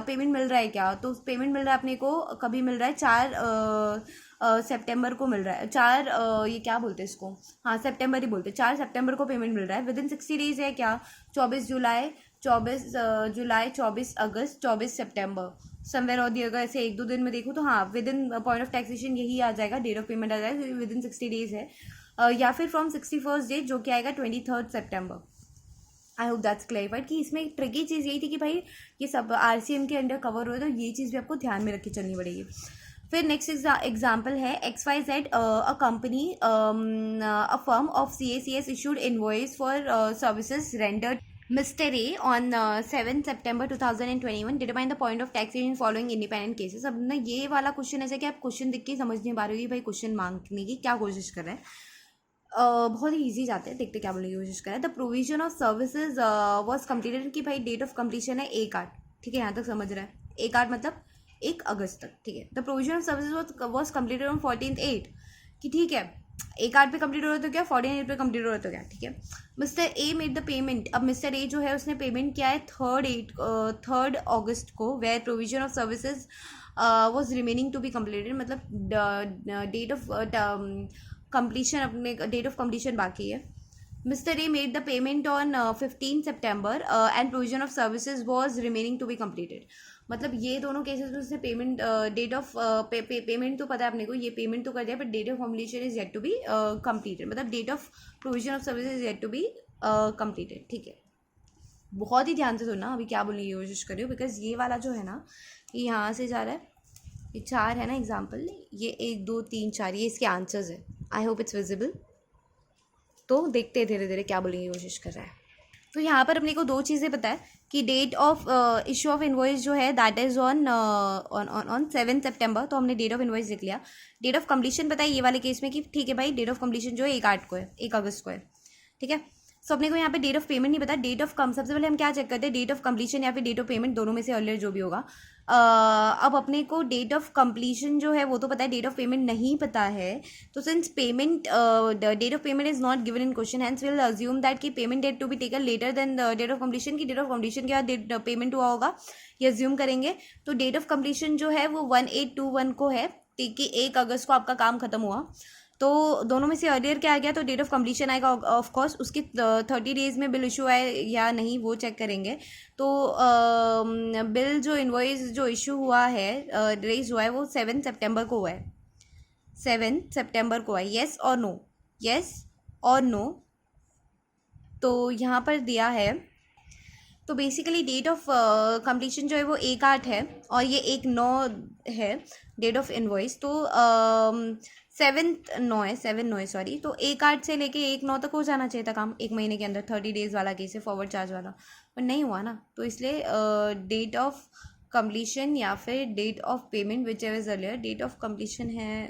पेमेंट मिल रहा है क्या. तो पेमेंट मिल रहा है अपने को, कभी मिल रहा है 4 सितंबर को मिल रहा है. 4 ये क्या बोलते हैं इसको, हाँ सितंबर ही बोलते हैं. 4 सितंबर को पेमेंट मिल रहा है. विद इन 60 डेज है क्या? 24 जुलाई, 24 अगस्त, 24 सितंबर, समवेयर और दी. अगर ऐसे 1-2 दिन में देखूँ तो हाँ with in point of taxation यही आ जाएगा, डेट ऑफ पेमेंट आ जाएगा विद इन 60 डेज है. या फिर फ्रॉम 61st डे जो कि आएगा 23rd September. I hope that's क्लियरफाइड कि इसमें एक ट्रिकी चीज़ यही थी कि भाई ये सब आरसीएम के अंडर कवर हुए, तो ये चीज़ भी आपको ध्यान में रख के चलनी पड़ेगी. फिर नेक्स्ट एग्जाम्पल है XYZ a company a firm of CACS issued invoice for services rendered Mr. A on 7 September 2021. Determine the point of taxation following independent cases. अब ना ये वाला क्वेश्चन ऐसा कि आप क्वेश्चन देख के समझ नहीं पा रहे हो कि भाई क्वेश्चन मांगने की क्या कोशिश कर रहे हैं. बहुत ही ईजी जाते हैं, देखते क्या बोलने की कोशिश करें. The provision of services was completed कि भाई डेट ऑफ कम्प्लीशन है 1/8. ठीक है, यहाँ तक समझ रहा है. 1/8 मतलब 1 अगस्त तक. ठीक है. The provision of services was completed on 14/8 कि ठीक है 1/8 पे कंप्लीट हो रहा तो क्या, 14/8 पे कंप्लीट हो रहा तो क्या. ठीक है. Mister A made the payment. अब मिस्टर ए जो है उसने पेमेंट किया है 3rd अगस्त को, where provision of services was remaining to be completed. मतलब डेट ऑफ कंप्लीशन, अपने डेट ऑफ कंप्लीशन बाकी है. Mister A made the payment on 15 सितंबर and provision of services was remaining to be completed. मतलब ये दोनों केसेस में उसने पेमेंट डेट ऑफ पेमेंट तो पता है अपने को, ये पेमेंट तो कर दिया, but date of completion is yet to be completed. मतलब date of provision of services is yet to be completed. ठीक है, बहुत ही ध्यान से सुनना अभी क्या बोलने की कोशिश कर रही हूँ, बिकॉज ये वाला जो है ना ये यहाँ से जा रहा है, ये 4 है ना एग्जाम्पल, ये 1 2 3 4 ये इसके आंसर्स है. आई होप इट्स विजिबल. तो देखते हैं धीरे धीरे क्या बोलने की कोशिश कर रहा है. तो यहाँ पर अपने को 2 चीज़ें पता है कि date of issue of invoice जो है दैट इज़ ऑन 7 सितंबर. तो हमने डेट ऑफ इनवॉइस लिख लिया. डेट ऑफ कंप्लीशन पता है ये वाले केस में कि ठीक है भाई डेट ऑफ कंप्लीशन जो है 1/8 को है, 1 अगस्त को है. ठीक है. सो अपने को यहाँ पे डेट ऑफ पेमेंट नहीं पता. डेट ऑफ सबसे पहले हम क्या चेक करते हैं, डेट ऑफ कंप्लीशन या फिर डेट ऑफ पेमेंट, दोनों में से अर्लियर जो भी होगा. अब अपने को डेट ऑफ कंप्लीशन जो है वो तो पता है, डेट ऑफ पेमेंट नहीं पता है. तो since payment date of payment is not given in question, hence will assume that कि payment date to be taken later than the date of completion, की डेट ऑफ कंप्लीशन के बाद date payment हुआ होगा, ये अज्यूम करेंगे. तो date of completion जो है वो 1821 को है, कि 1 अगस्त को आपका काम खत्म हुआ. तो दोनों में से अर्लियर क्या आ गया, तो डेट ऑफ कंप्लीशन आएगा. ऑफ कोर्स उसकी 30 डेज में बिल इशू है या नहीं वो चेक करेंगे. तो बिल जो इनवॉइस जो इशू हुआ है, रेज हुआ है, वो 7 सितंबर को हुआ है. 7 सितंबर को है. येस और नो, येस और नो. तो यहाँ पर दिया है. तो बेसिकली डेट ऑफ कंप्लीशन जो है वो 1/8 है और ये 1/9 है डेट ऑफ इनवॉइस. तो 7/9 है सॉरी. तो 1/8 से लेके 1/9 तक हो जाना चाहिए था काम, 1 महीने के अंदर. 30 डेज वाला केस है, फॉरवर्ड चार्ज वाला, पर नहीं हुआ ना. तो इसलिए डेट ऑफ कंप्लीशन या फिर date of payment whichever is earlier. Date of completion है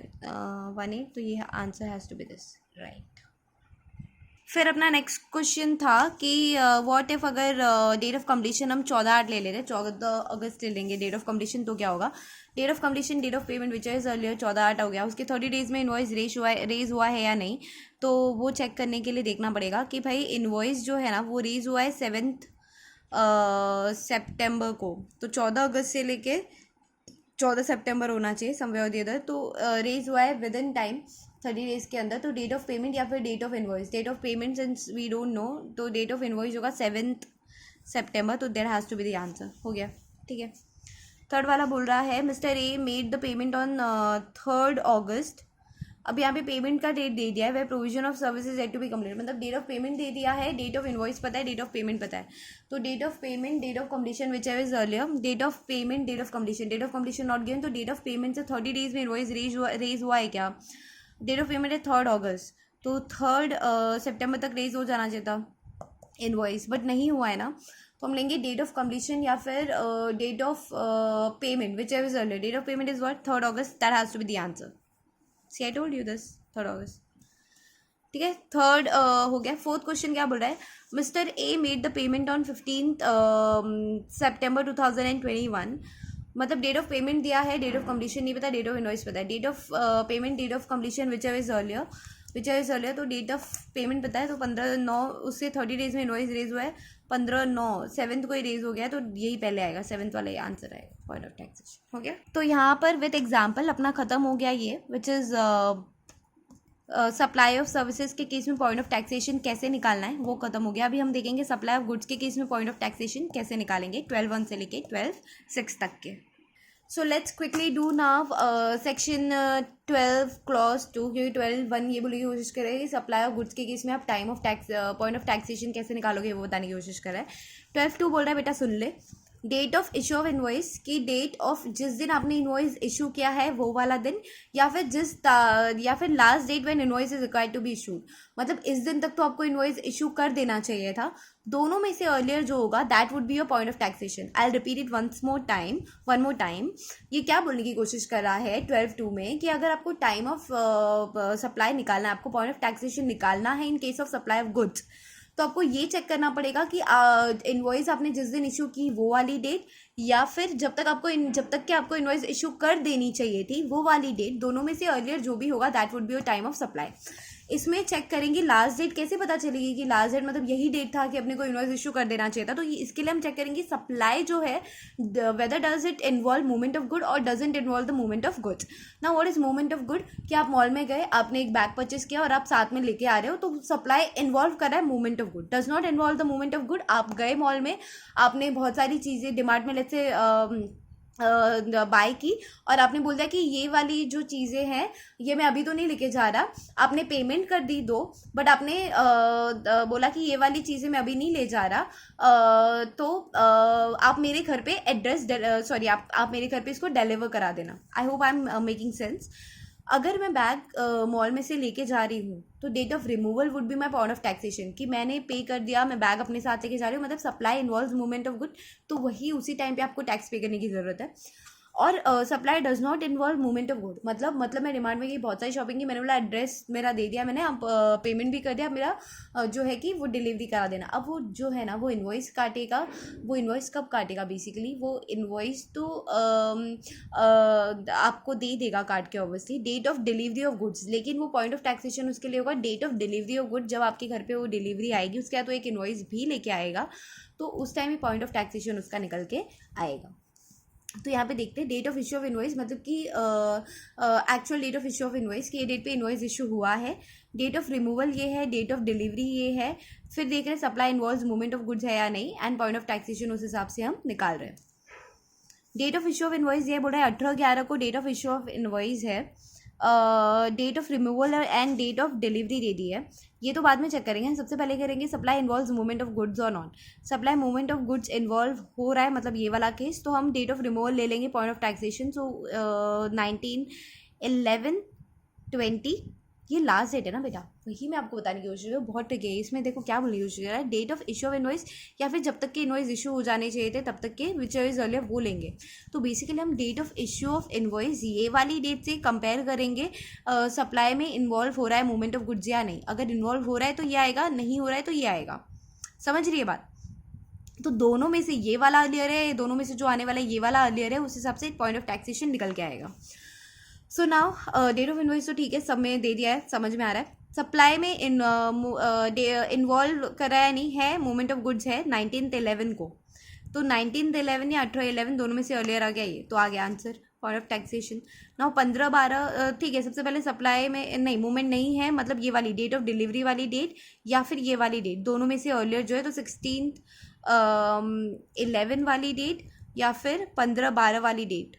18, तो ये answer has to be this, right. फिर अपना नेक्स्ट क्वेश्चन था कि व्हाट इफ अगर डेट ऑफ कंप्लीशन हम 14/8 ले रहे, 14 अगस्त ले लेंगे डेट ऑफ कंप्लीशन, तो क्या होगा. Date of completion date of payment which is earlier 14/8 हो गया, उसके 30 डेज में इनवॉइस रेज हुआ है या नहीं. तो वो चेक करने के लिए देखना पड़ेगा कि भाई इनवॉइस जो है ना वो रेज हुआ है 7 सितंबर को. तो 14 अगस्त से लेके 14 सितंबर होना चाहिए समवेयर और दी अदर. तो रेज हुआ है विद इन टाइम 30 डेज के अंदर. तो डेट ऑफ पेमेंट या फिर date of invoice. Date of payment since we don't know, तो डेट ऑफ इनवॉइस होगा 7 सितंबर. तो there has to be the answer. हो गया. ठीक है. थर्ड वाला बोल रहा है mister A made the payment on 3rd अगस्त अब यहाँ पे पेमेंट का डेट दे दिया है, where provision of services yet to be complete, मतलब डेट ऑफ पेमेंट दे दिया है, डेट ऑफ इनवॉइस पता है, डेट ऑफ पेमेंट पता है. तो date of payment, date of completion whichever is earlier, date of payment, date of completion, date of completion not given, तो डेट ऑफ पेमेंट से 30 डेज में invoice raise हुआ है क्या. डेट ऑफ पेमेंट है 3 अगस्त, तो 3 सितंबर तक रेज हो जाना चाहिए था इनवॉइस, बट नहीं हुआ है ना. तो हम लेंगे डेट ऑफ कम्प्लीशन या फिर date of payment whichever is earlier. Date of payment is what, 3 अगस्त, that has to be the answer. See I told you this, 3 अगस्त. ठीक है, थर्ड हो गया. फोर्थ क्वेश्चन क्या बोल रहा है, mister A made the payment on 15 सितंबर 2021, मतलब डेट ऑफ पेमेंट दिया है, डेट ऑफ कम्प्लीशन नहीं पता, डेट ऑफ इनवॉइस पता है. Date of payment, date of completion whichever is earlier, तो डेट ऑफ पेमेंट पता है, तो 15/9 उससे 30 डेज में इनवॉइस रेज हुआ है, 15/9 7th को ही रेज हो गया, तो यही पहले आएगा, 7th वाला ये आंसर आएगा, पॉइंट ऑफ टैक्सेशन. हो गया. तो यहाँ पर विथ एग्जाम्पल अपना खत्म हो गया ये, which is supply of services के केस में पॉइंट ऑफ टैक्सेशन कैसे निकालना है वो खत्म हो गया. अभी हम देखेंगे सप्लाई ऑफ गुड्स के केस में पॉइंट ऑफ टैक्सेशन कैसे निकालेंगे 12(1) से लेके 12(6) तक के. So let's quickly do now section 12 clause 2, क्योंकि 12(1) ये बोलने की कोशिश कर रहे हैं कि सप्लाई ऑफ गुड्स के केस में आप time of tax point of taxation कैसे निकालोगे वो बताने की कोशिश कर रहा है. 12(2) बोल रहा है बेटा सुन ले, date of issue of invoice की डेट ऑफ जिस दिन आपने इनवॉइस इशू किया है वो वाला दिन, या फिर last date when invoice is required to be issued, मतलब इस दिन तक तो आपको इनवॉइस इशू कर देना चाहिए था. दोनों में से अर्लियर जो होगा that would be your point of taxation. I repeat it one more time. ये क्या बोलने की कोशिश कर रहा है 12(2) में कि अगर आपको टाइम ऑफ सप्लाई निकालना है, आपको पॉइंट ऑफ टैक्सेशन निकालना है इन case of supply of goods, तो आपको ये चेक करना पड़ेगा कि इनवॉइस आपने जिस दिन इशू की वो वाली डेट, या फिर जब तक कि आपको इनवॉइस इशू कर देनी चाहिए थी वो वाली डेट, दोनों में से अर्लियर जो भी होगा that would be your time of supply. इसमें चेक करेंगे लास्ट डेट. कैसे पता चलेगी कि लास्ट डेट मतलब यही डेट था कि अपने को इनवॉइस इशू कर देना चाहिए था, तो इसके लिए हम चेक करेंगे सप्लाई जो है whether does it involve movement of good और doesn't involve the movement of goods. Now what is movement of good, कि आप मॉल में गए, आपने एक बैग परचेस किया और आप साथ में लेके आ रहे हो, तो सप्लाई इन्वॉल्व कर रहा है movement of good, does not involve the movement of good. आप गए मॉल में, आपने बहुत सारी चीज़ें डिमार्ट में लेट्स से बाय की और आपने बोल दिया कि ये वाली जो चीज़ें हैं ये मैं अभी तो नहीं लेके जा रहा, आपने पेमेंट कर दी दो, बट आपने बोला कि ये वाली चीज़ें मैं अभी नहीं ले जा रहा, तो आप मेरे घर पे आप मेरे घर पे इसको डिलीवर करा देना. आई hope I am making sense. अगर मैं बैग मॉल में से लेके जा रही हूँ तो date of removal would be my point of taxation, कि मैंने पे कर दिया, मैं बैग अपने साथ लेके जा रही हूँ, मतलब supply involve movement of good, तो वही उसी टाइम पे आपको टैक्स पे करने की ज़रूरत है. और supply does not involve movement of good, मतलब मैं डिमांड में गई, बहुत सारी शॉपिंग की, मैंने बोला एड्रेस मेरा दे दिया मैंने, अब पेमेंट भी कर दिया, मेरा जो है कि वो डिलीवरी करा देना. अब वो जो है ना वो इन्वॉइस काटेगा, वो इन्वॉइस कब काटेगा, बेसिकली वो इन्वॉइस तो आपको दे देगा काट के obviously date of delivery of goods, लेकिन वो पॉइंट ऑफ टैक्सेशन उसके लिए होगा date of delivery of goods. जब आपके घर पे वो डिलीवरी आएगी उसके बाद तो एक इन्वॉइस भी लेके आएगा, तो उस टाइम ही पॉइंट ऑफ टैक्सेशन उसका निकल के आएगा. तो यहाँ पे देखते हैं date of issue of invoice, मतलब कि actual date of issue of invoice कि ये डेट पे इनवॉइस इशू हुआ है, डेट ऑफ रिमूवल ये है, डेट ऑफ डिलीवरी ये है, फिर देख रहे हैं supply involve movement of goods है या नहीं, एंड पॉइंट ऑफ टैक्सेशन उस हिसाब से हम निकाल रहे हैं. Date of issue of invoice ये बोल रहा है 18/11 को date of issue of invoice है, date of removal and date of delivery दे दी है, ये तो बाद में चेक करेंगे. सबसे पहले करेंगे supply involve movement of goods और not. Supply movement of goods involve हो रहा है, मतलब ये वाला केस, तो हम डेट ऑफ रिमूवल ले लेंगे पॉइंट ऑफ टैक्सेशन. सो 19/11/20 ये लास्ट डेट है ना बेटा, वही मैं आपको बताने की कोशिश कर रही हूँ. बहुत ट्रिक है इसमें, देखो क्या बोलने की कोशिश कर रहा है, date of issue of invoice या फिर जब तक के इनवॉइस इशू हो जाने चाहिए थे तब तक के विच इज अर्लियर वो लेंगे. तो बेसिकली हम date of issue of invoice ये वाली डेट से कंपेयर करेंगे सप्लाई में इन्वॉल्व हो रहा है मूवमेंट ऑफ गुड्स या नहीं. अगर इन्वॉल्व हो रहा है तो ये आएगा, नहीं हो रहा है तो ये आएगा. समझ रही है बात. तो दोनों में से ये वाला अर्लियर है, दोनों में से जो आने वाला है ये वाला अर्लियर है, उस हिसाब से पॉइंट ऑफ टैक्सेशन निकल के आएगा. So now date of invoice तो ठीक है, सब में दे दिया है, समझ में आ रहा है. सप्लाई में इन्वॉल्व कराया नहीं है, मूवमेंट ऑफ गुड्स है 19/11 को, तो 19/11 या 18/11 दोनों में से अर्लियर आ गया, ये तो आ गया answer point of taxation. Now 15/12 ठीक है. सबसे पहले सप्लाई में नहीं मूवमेंट नहीं है, मतलब ये वाली डेट ऑफ डिलीवरी वाली डेट या फिर ये वाली डेट, दोनों में से अर्लियर जो है तो 16/11 वाली डेट या फिर 15/12 वाली डेट,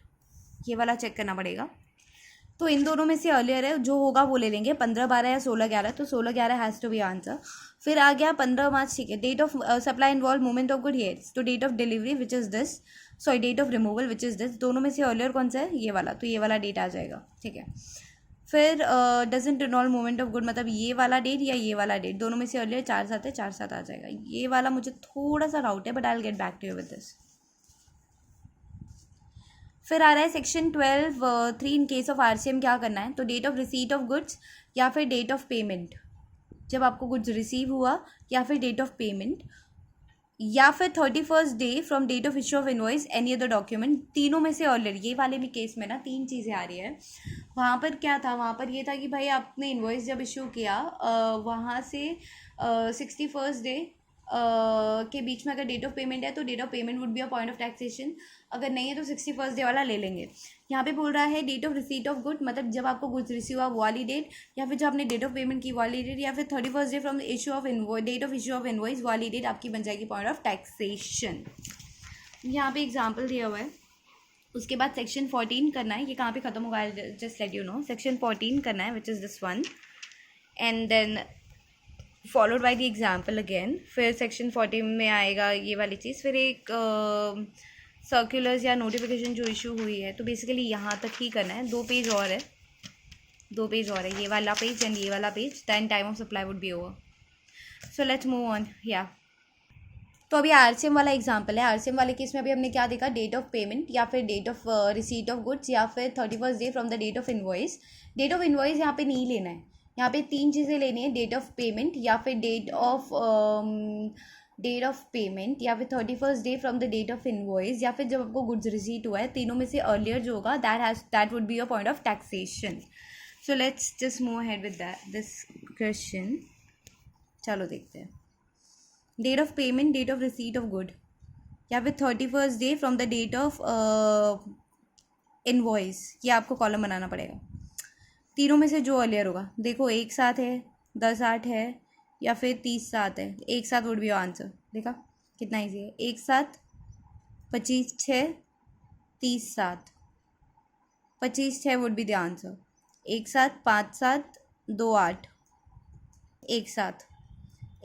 ये वाला चेक करना पड़ेगा. तो इन दोनों में से अर्लियर है, जो होगा वो ले लेंगे, 15 12 या 16 11, तो 16 11 हैज़ टू बी आंसर। फिर आ गया 15 मार्च, ठीक है। Date of supply involve movement of good here's, तो date of delivery which is this, sorry date of removal which is this, दोनों में से अर्लियर कौन सा है, ये वाला, तो ये वाला डेट आ जाएगा, ठीक है। फिर doesn't involve movement of good, मतलब ये वाला डेट या ये वाला डेट, दोनों में से अर्लियर 4 7 है, 4 7 आ जाएगा। ये वाला मुझे थोड़ा सा डाउट है, but I will get back to you with this. फिर आ रहा है section 12(3), in case of RCM क्या करना है, तो date of receipt of goods या फिर डेट ऑफ पेमेंट, जब आपको गुड्स रिसीव हुआ, या फिर डेट ऑफ पेमेंट, या फिर 31st day from date of issue of invoice any other document, तीनों में से ऑलरेडी ये वाले भी केस में ना 3 चीज़ें आ रही है। वहाँ पर क्या था, वहाँ पर ये था कि भाई आपने इनवॉइस जब इशू किया, वहाँ से 61st डे के बीच में अगर डेट ऑफ पेमेंट है तो date of payment would be a point of taxation, अगर नहीं है तो 61st डे वाला ले लेंगे। यहाँ पे बोल रहा है date of receipt of good, मतलब जब आपको गुड्स रिसीव हुआ वो वाली डेट, या फिर जो आपने डेट ऑफ पेमेंट की वाली डेट, या फिर 31st day from the issue of invoice, date of issue of invoice वाली डेट आपकी बन जाएगी पॉइंट ऑफ टैक्सेशन। यहाँ पे एग्जाम्पल दिया हुआ है। उसके बाद सेक्शन 14 करना है, ये कहाँ पे खत्म होगा, just let you know, section 14 करना है which is this one, and then followed by the example again. फिर सेक्शन 14 में आएगा ये वाली चीज़, फिर एक सर्कुलर्स या नोटिफिकेशन जो इशू हुई है, तो बेसिकली यहाँ तक ही करना है। 2 पेज और है, 2 पेज और है, ये वाला पेज एंड ये वाला page, then time of supply would be over. So let's move on. या तो अभी आरसीएम वाला एग्जांपल है। आरसीएम वाले केस में अभी हमने क्या देखा, डेट ऑफ पेमेंट या फिर date of receipt of goods या फिर 31st day from the date of invoice. Date of invoice यहाँ पे नहीं लेना है, यहाँ पे 3 चीज़ें लेनी है, डेट ऑफ पेमेंट या फिर डेट ऑफ पेमेंट या फिर 31st day from the date of invoice, या फिर जब आपको गुड्स रिसीट हुआ है, तीनों में से अर्लियर जो होगा that would be a point of taxation. So let's just move ahead with this question. चलो देखते हैं। Date of payment, date of receipt of good या फिर 31st day from the date of invoice, ये आपको column बनाना पड़ेगा। तीनों में से जो अर्लियर होगा, देखो 1 7 है, 10 8 है, या फिर 30 7 है। 1 7 वुड बी आंसर, देखा कितना ईजी है। 1 7 25 6 30 7, 25 6 वुड बी द आंसर। 1 7 5 7 2 8, 1 7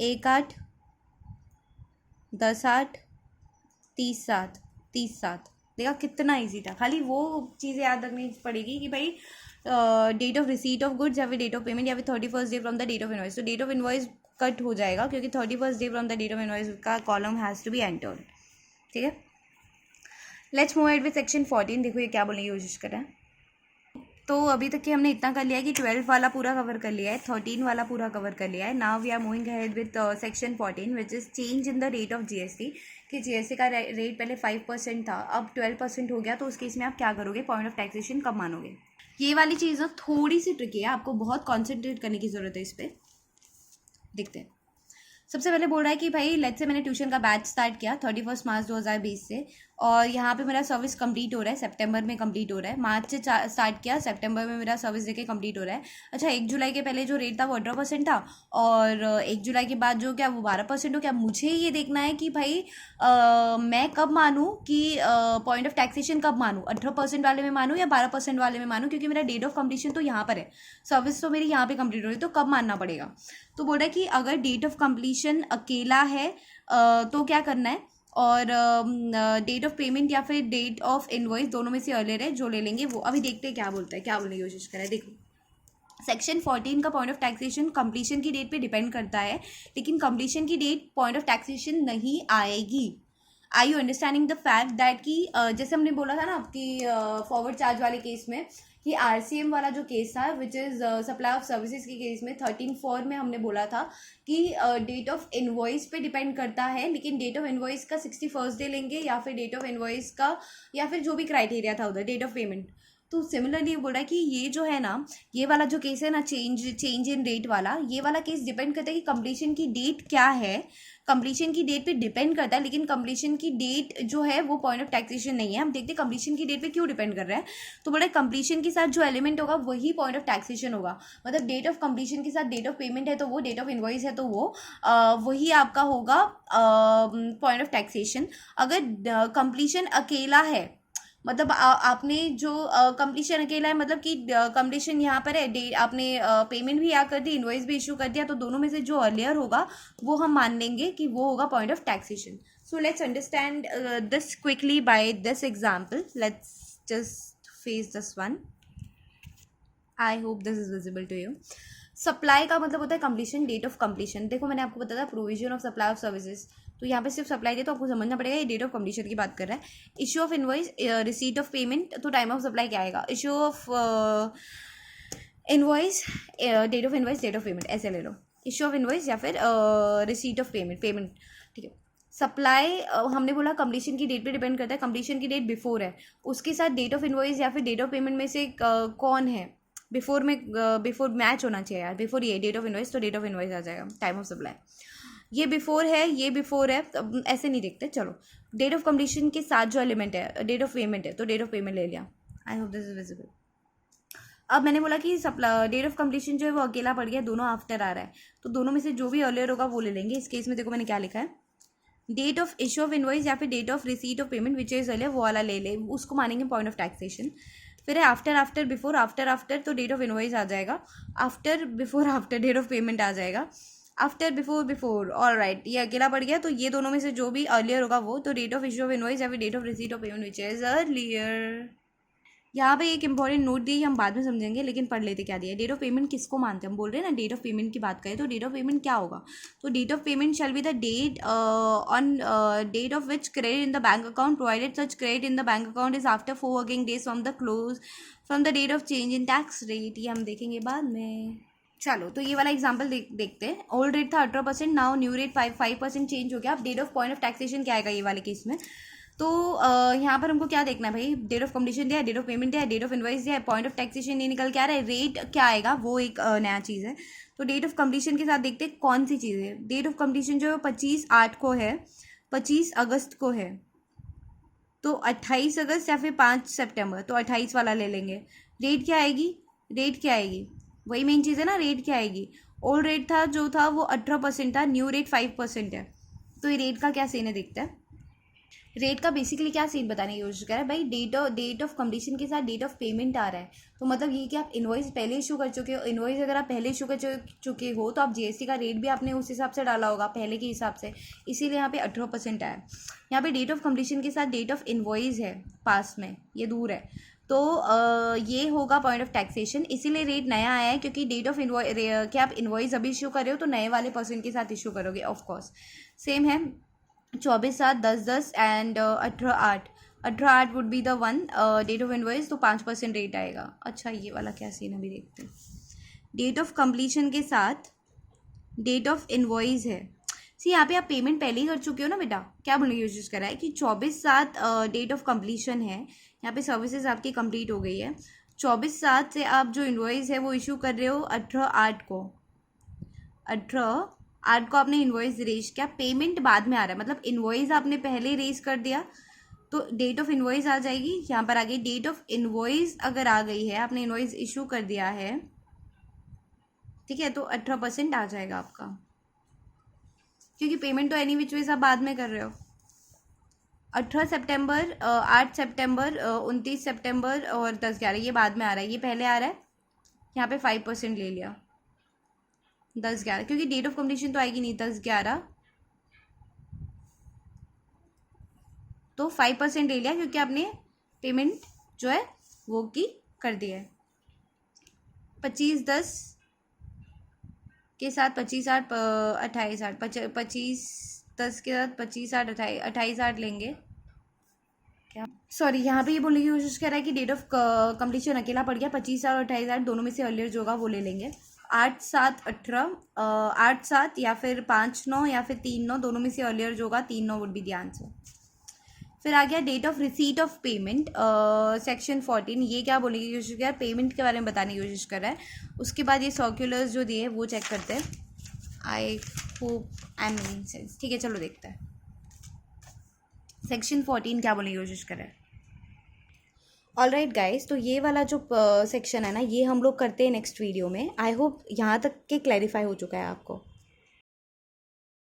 1 8 10 8 30 7, 30 7, देखा कितना इजी था। खाली वो चीज़ें याद रखनी पड़ेगी कि भाई date of receipt of goods या फिर डेट ऑफ पेमेंट या फिर 31st day from the date of invoice. तो डेट ऑफ इनवॉइस कट हो जाएगा क्योंकि 31st day from the date of invoice का column has to be entered, ठीक है। Let's move ahead with section 14। देखो ये क्या बोलने की कोशिश कर रहा है। तो अभी तक कि हमने इतना कर लिया है कि 12 वाला पूरा कवर कर लिया है, 13 वाला पूरा कवर कर लिया है। Now we are moving ahead with section 14 which is change in the rate of GST, कि जीएसटी का रेट पहले 5% था, अब 12% हो गया। तो उस केस में आप क्या करोगे, पॉइंट ऑफ टैक्सेशन कब मानोगे। ये वाली चीज़ ना थोड़ी सी ट्रिकी है, आपको बहुत कॉन्सेंट्रेट करने की ज़रूरत है इस पर। देखते हैं। सबसे पहले बोल रहा है कि भाई लेट्स से मैंने ट्यूशन का बैच स्टार्ट किया 31 मार्च 2020 से, और यहाँ पे मेरा सर्विस कंप्लीट हो रहा है, सितंबर में कंप्लीट हो रहा है। मार्च से स्टार्ट किया, सितंबर में मेरा सर्विस देके कंप्लीट हो रहा है। अच्छा, 1 जुलाई के पहले जो रेट था वो 18% था, और 1 जुलाई के बाद जो क्या वो 12% हो गया। मुझे ये देखना है कि भाई मैं कब मानूँ कि पॉइंट ऑफ टैक्सेशन कब मानूँ, 18% वाले में मानूँ या 12% वाले में मानूँ, क्योंकि मेरा डेट ऑफ कंप्लीशन तो यहाँ पर है, सर्विस तो मेरी यहाँ पर कंप्लीट हो रही है, तो कब मानना पड़ेगा। तो बोल रहा है कि अगर डेट ऑफ कंप्लीशन अकेला है तो क्या करना है, और डेट ऑफ पेमेंट या फिर डेट ऑफ इनवॉइस दोनों में से अर्लियर है, जो ले लेंगे वो। अभी देखते हैं क्या बोलता है, क्या बोलने की कोशिश कर रहा है। देखो सेक्शन 14 का पॉइंट ऑफ टैक्सेशन कंप्लीशन की डेट पे डिपेंड करता है, लेकिन कंप्लीशन की डेट पॉइंट ऑफ टैक्सेशन नहीं आएगी। I you understanding the fact that कि जैसे हमने बोला था ना आपकी फॉरवर्ड चार्ज वाले केस में, कि आरसीएम वाला जो केस था which is supply of services के केस में 13(4) में हमने बोला था कि डेट ऑफ इनवॉइस पे डिपेंड करता है, लेकिन डेट ऑफ इनवॉइस का 61st डे लेंगे या फिर डेट ऑफ इनवॉइस का, या फिर जो भी क्राइटेरिया था उधर डेट ऑफ पेमेंट। तो सिमिलरली बोल रहा है कि ये जो है ना, ये वाला जो केस है ना, चेंज इन रेट वाला, ये वाला केस डिपेंड करता है कि कंप्लीशन की डेट क्या है। कंप्लीशन की डेट पे डिपेंड करता है, लेकिन कंप्लीशन की डेट जो है वो पॉइंट ऑफ टैक्सेशन नहीं है। हम देखते हैं कंप्लीशन की डेट पे क्यों डिपेंड कर रहा है। तो बोला कंप्लीशन के साथ जो एलिमेंट होगा वही पॉइंट ऑफ टैक्सेशन होगा, मतलब डेट ऑफ कंप्लीशन के साथ डेट ऑफ पेमेंट है तो वो, डेट ऑफ इनवॉइस है तो वो वही आपका होगा पॉइंट ऑफ टैक्सेशन। अगर कंप्लीशन अकेला है मतलब आपने जो कंप्लीशन अकेला है, मतलब कि कंप्लीशन यहाँ पर है, डे आपने पेमेंट भी यहाँ कर दी, इन्वॉइस भी इशू कर दिया, तो दोनों में से जो अर्लियर होगा वो हम मान लेंगे कि वो होगा point of taxation. So let's understand this quickly by this example. Let's just face this one. I hope this is visible to you. Supply का मतलब होता है कंप्लीशन, डेट ऑफ कंप्लीशन. देखो मैंने आपको बताया provision of supply of services, तो यहाँ पे सिर्फ सप्लाई दे तो आपको समझना पड़ेगा ये डेट ऑफ कंप्लीशन की बात कर रहा है. Issue of invoice, receipt of payment, तो टाइम ऑफ सप्लाई क्या आएगा? Issue of invoice, date of invoice, date of payment, ऐसे ले लो. इशू ऑफ इनवॉइस या फिर रिसीट ऑफ पेमेंट. ठीक है. सप्लाई हमने बोला कंप्लीशन की डेट पे डिपेंड करता है. कंप्लीशन की डेट बिफोर है, उसके साथ डेट ऑफ इनवॉइस या फिर डेट ऑफ पेमेंट में से कौन है बिफोर में? बिफोर मैच होना चाहिए यार. बिफोर ये डेट ऑफ इनवॉइस, तो डेट ऑफ इनवॉइस आ जाएगा. टाइम ऑफ सप्लाई ये बिफोर है, ये बिफोर है, अब ऐसे नहीं देखते. चलो, डेट ऑफ कंप्लीशन के साथ जो एलिमेंट है डेट ऑफ पेमेंट है, तो डेट ऑफ पेमेंट ले लिया. आई होप दिस इज विजिबल. अब मैंने बोला कि डेट ऑफ कंप्लीशन जो है वो अकेला पड़ गया, दोनों आफ्टर आ रहा है, तो दोनों में से जो भी अर्लियर होगा वो ले लेंगे. इस केस में देखो मैंने क्या लिखा है, date of issue of invoice या फिर date of receipt of payment which is earlier, वो वाला ले ले, उसको मानेंगे पॉइंट ऑफ टैक्सेशन. फिर है after after before, after after तो डेट ऑफ इनवॉइस आ जाएगा. After before after date of payment आ जाएगा. After before before, all right, ये अकेला पड़ गया, तो ये दोनों में से जो भी अर्लियर होगा वो, तो date of issue of invoice या फिर date of receipt of payment which is earlier. यहाँ पे एक इंपॉर्टेंट नोट दी, हम बाद में समझेंगे, लेकिन पढ़ लेते क्या दिया. डेट ऑफ पेमेंट किसको मानते हैं? हम बोल रहे हैं ना डेट ऑफ पेमेंट की बात करें, तो डेट ऑफ पेमेंट क्या होगा? तो date of payment shall be the date on date of which credit in the bank account provided such credit in the bank account is after 4 working days from the close from the date of change in tax rate. ये हम देखेंगे बाद में. चलो, तो ये वाला example देखते हैं. ओल्ड रेट था 18%, नाउ न्यू रेट 5% चेंज हो गया. अब date of point of taxation क्या आएगा ये वाले केस में? तो यहाँ पर हमको क्या देखना है भाई? डेट ऑफ कंप्लीशन दिया है, डेट ऑफ पेमेंट दिया है, डेट ऑफ इनवॉइस दिया है, पॉइंट ऑफ टैक्सेशन ये निकल के आ रहा है. रेट क्या आएगा वो एक नया चीज़ है. तो डेट ऑफ कंप्लीशन के साथ देखते हैं कौन सी चीज़ है. डेट ऑफ कंप्लीशन जो है 25/8 को है, 25 अगस्त को है, तो 28 अगस्त या फिर 5 सितंबर, तो 28 वाला ले लेंगे. रेट क्या आएगी? रेट क्या आएगी? वही मेन चीज़ है ना, रेट क्या आएगी? ओल्ड रेट था जो था वो 18% था, न्यू रेट 5% है. तो ये रेट का क्या सीन है देखते हैं. रेट का बेसिकली क्या सीन बताने की कोशिश कर रहा है भाई, डेट ऑफ कंप्लीशन के साथ डेट ऑफ पेमेंट आ रहा है, तो मतलब ये कि आप इनवॉइस पहले इशू कर चुके हो. इनवॉइस अगर आप पहले इशू कर चुके हो तो आप जीएसटी का रेट भी आपने उस हिसाब से डाला होगा पहले के हिसाब से, इसीलिए यहाँ पे 18% आया. यहाँ पे डेट ऑफ कंप्लीशन के साथ डेट ऑफ इनवॉइस है पास में, ये दूर है, तो ये होगा पॉइंट ऑफ टैक्सेशन. इसीलिए रेट नया आया है, क्योंकि डेट ऑफ इनवॉइस क्या आप इनवॉइस अभी इशू कर रहे हो तो नए वाले परसेंट के साथ इशू करोगे. ऑफकोर्स सेम है. 24/7, 10/10 and 18/8. 18/8 would be the one date of invoice, तो 5% रेट आएगा. अच्छा, ये वाला क्या सीन अभी देखते हैं. डेट ऑफ कंप्लीशन के साथ डेट ऑफ इनवॉइस है. सी यहाँ पे आप पेमेंट पहले ही कर चुके हो ना बेटा. क्या बोलने की कोशिश कर रहा है कि 24/7 डेट ऑफ कंप्लीशन है. यहाँ पे सर्विसेज आपकी कंप्लीट हो गई है. 24/7 से आप जो इनवॉइस है वो इशू कर रहे हो 18/8 को. 18/8 को आपने इनवॉइस रेज किया, पेमेंट बाद में आ रहा है, मतलब इनवॉइस आपने पहले रेज कर दिया तो डेट ऑफ इनवॉइस आ जाएगी. यहाँ पर आ गई डेट ऑफ इनवॉइस. अगर आ गई है, आपने इनवॉइस इशू कर दिया है, ठीक है, तो 18% आ जाएगा आपका, क्योंकि पेमेंट तो एनी विच वेज आप बाद में कर रहे हो. 18 सितंबर, 8 सितंबर, 29 सितंबर और 10/11 ये बाद में आ रहा है, ये पहले आ रहा है. यहाँ पे 5% ले लिया 10/11, क्योंकि डेट ऑफ कंप्लीशन तो आएगी नहीं 10/11, तो 5% ले लिया, क्योंकि आपने पेमेंट जो है वो की कर दिया है. 25/10 के साथ 25/8, 28/8, 25/10 के साथ 25/8, 28/8 लेंगे. क्या सॉरी, यहाँ पे ये बोलने की कोशिश कर रहा है कि डेट ऑफ कंप्लीशन अकेला पड़ गया. 25/8 और 28/8 दोनों में से अर्लियर जो होगा वो ले लेंगे. 8/7, 18, 8/7 या फिर 5/9 या फिर 3/9, दोनों में से अर्लियर जो होगा 3/9 वुड बी द आंसर. फिर आ गया date of receipt of payment, section 14. ये क्या बोलने की कोशिश कर रहा है? पेमेंट के बारे में बताने की कोशिश कर रहा है. उसके बाद ये सर्कुलर्स जो दिए वो चेक करते हैं. आई hope I am making sense. ठीक है, चलो देखते हैं सेक्शन 14 क्या बोलने की कोशिश कर रहा है. ऑल राइट गाइज, तो ये वाला जो सेक्शन है ना, ये हम लोग करते हैं नेक्स्ट वीडियो में. आई होप यहाँ तक के क्लैरिफाई हो चुका है आपको.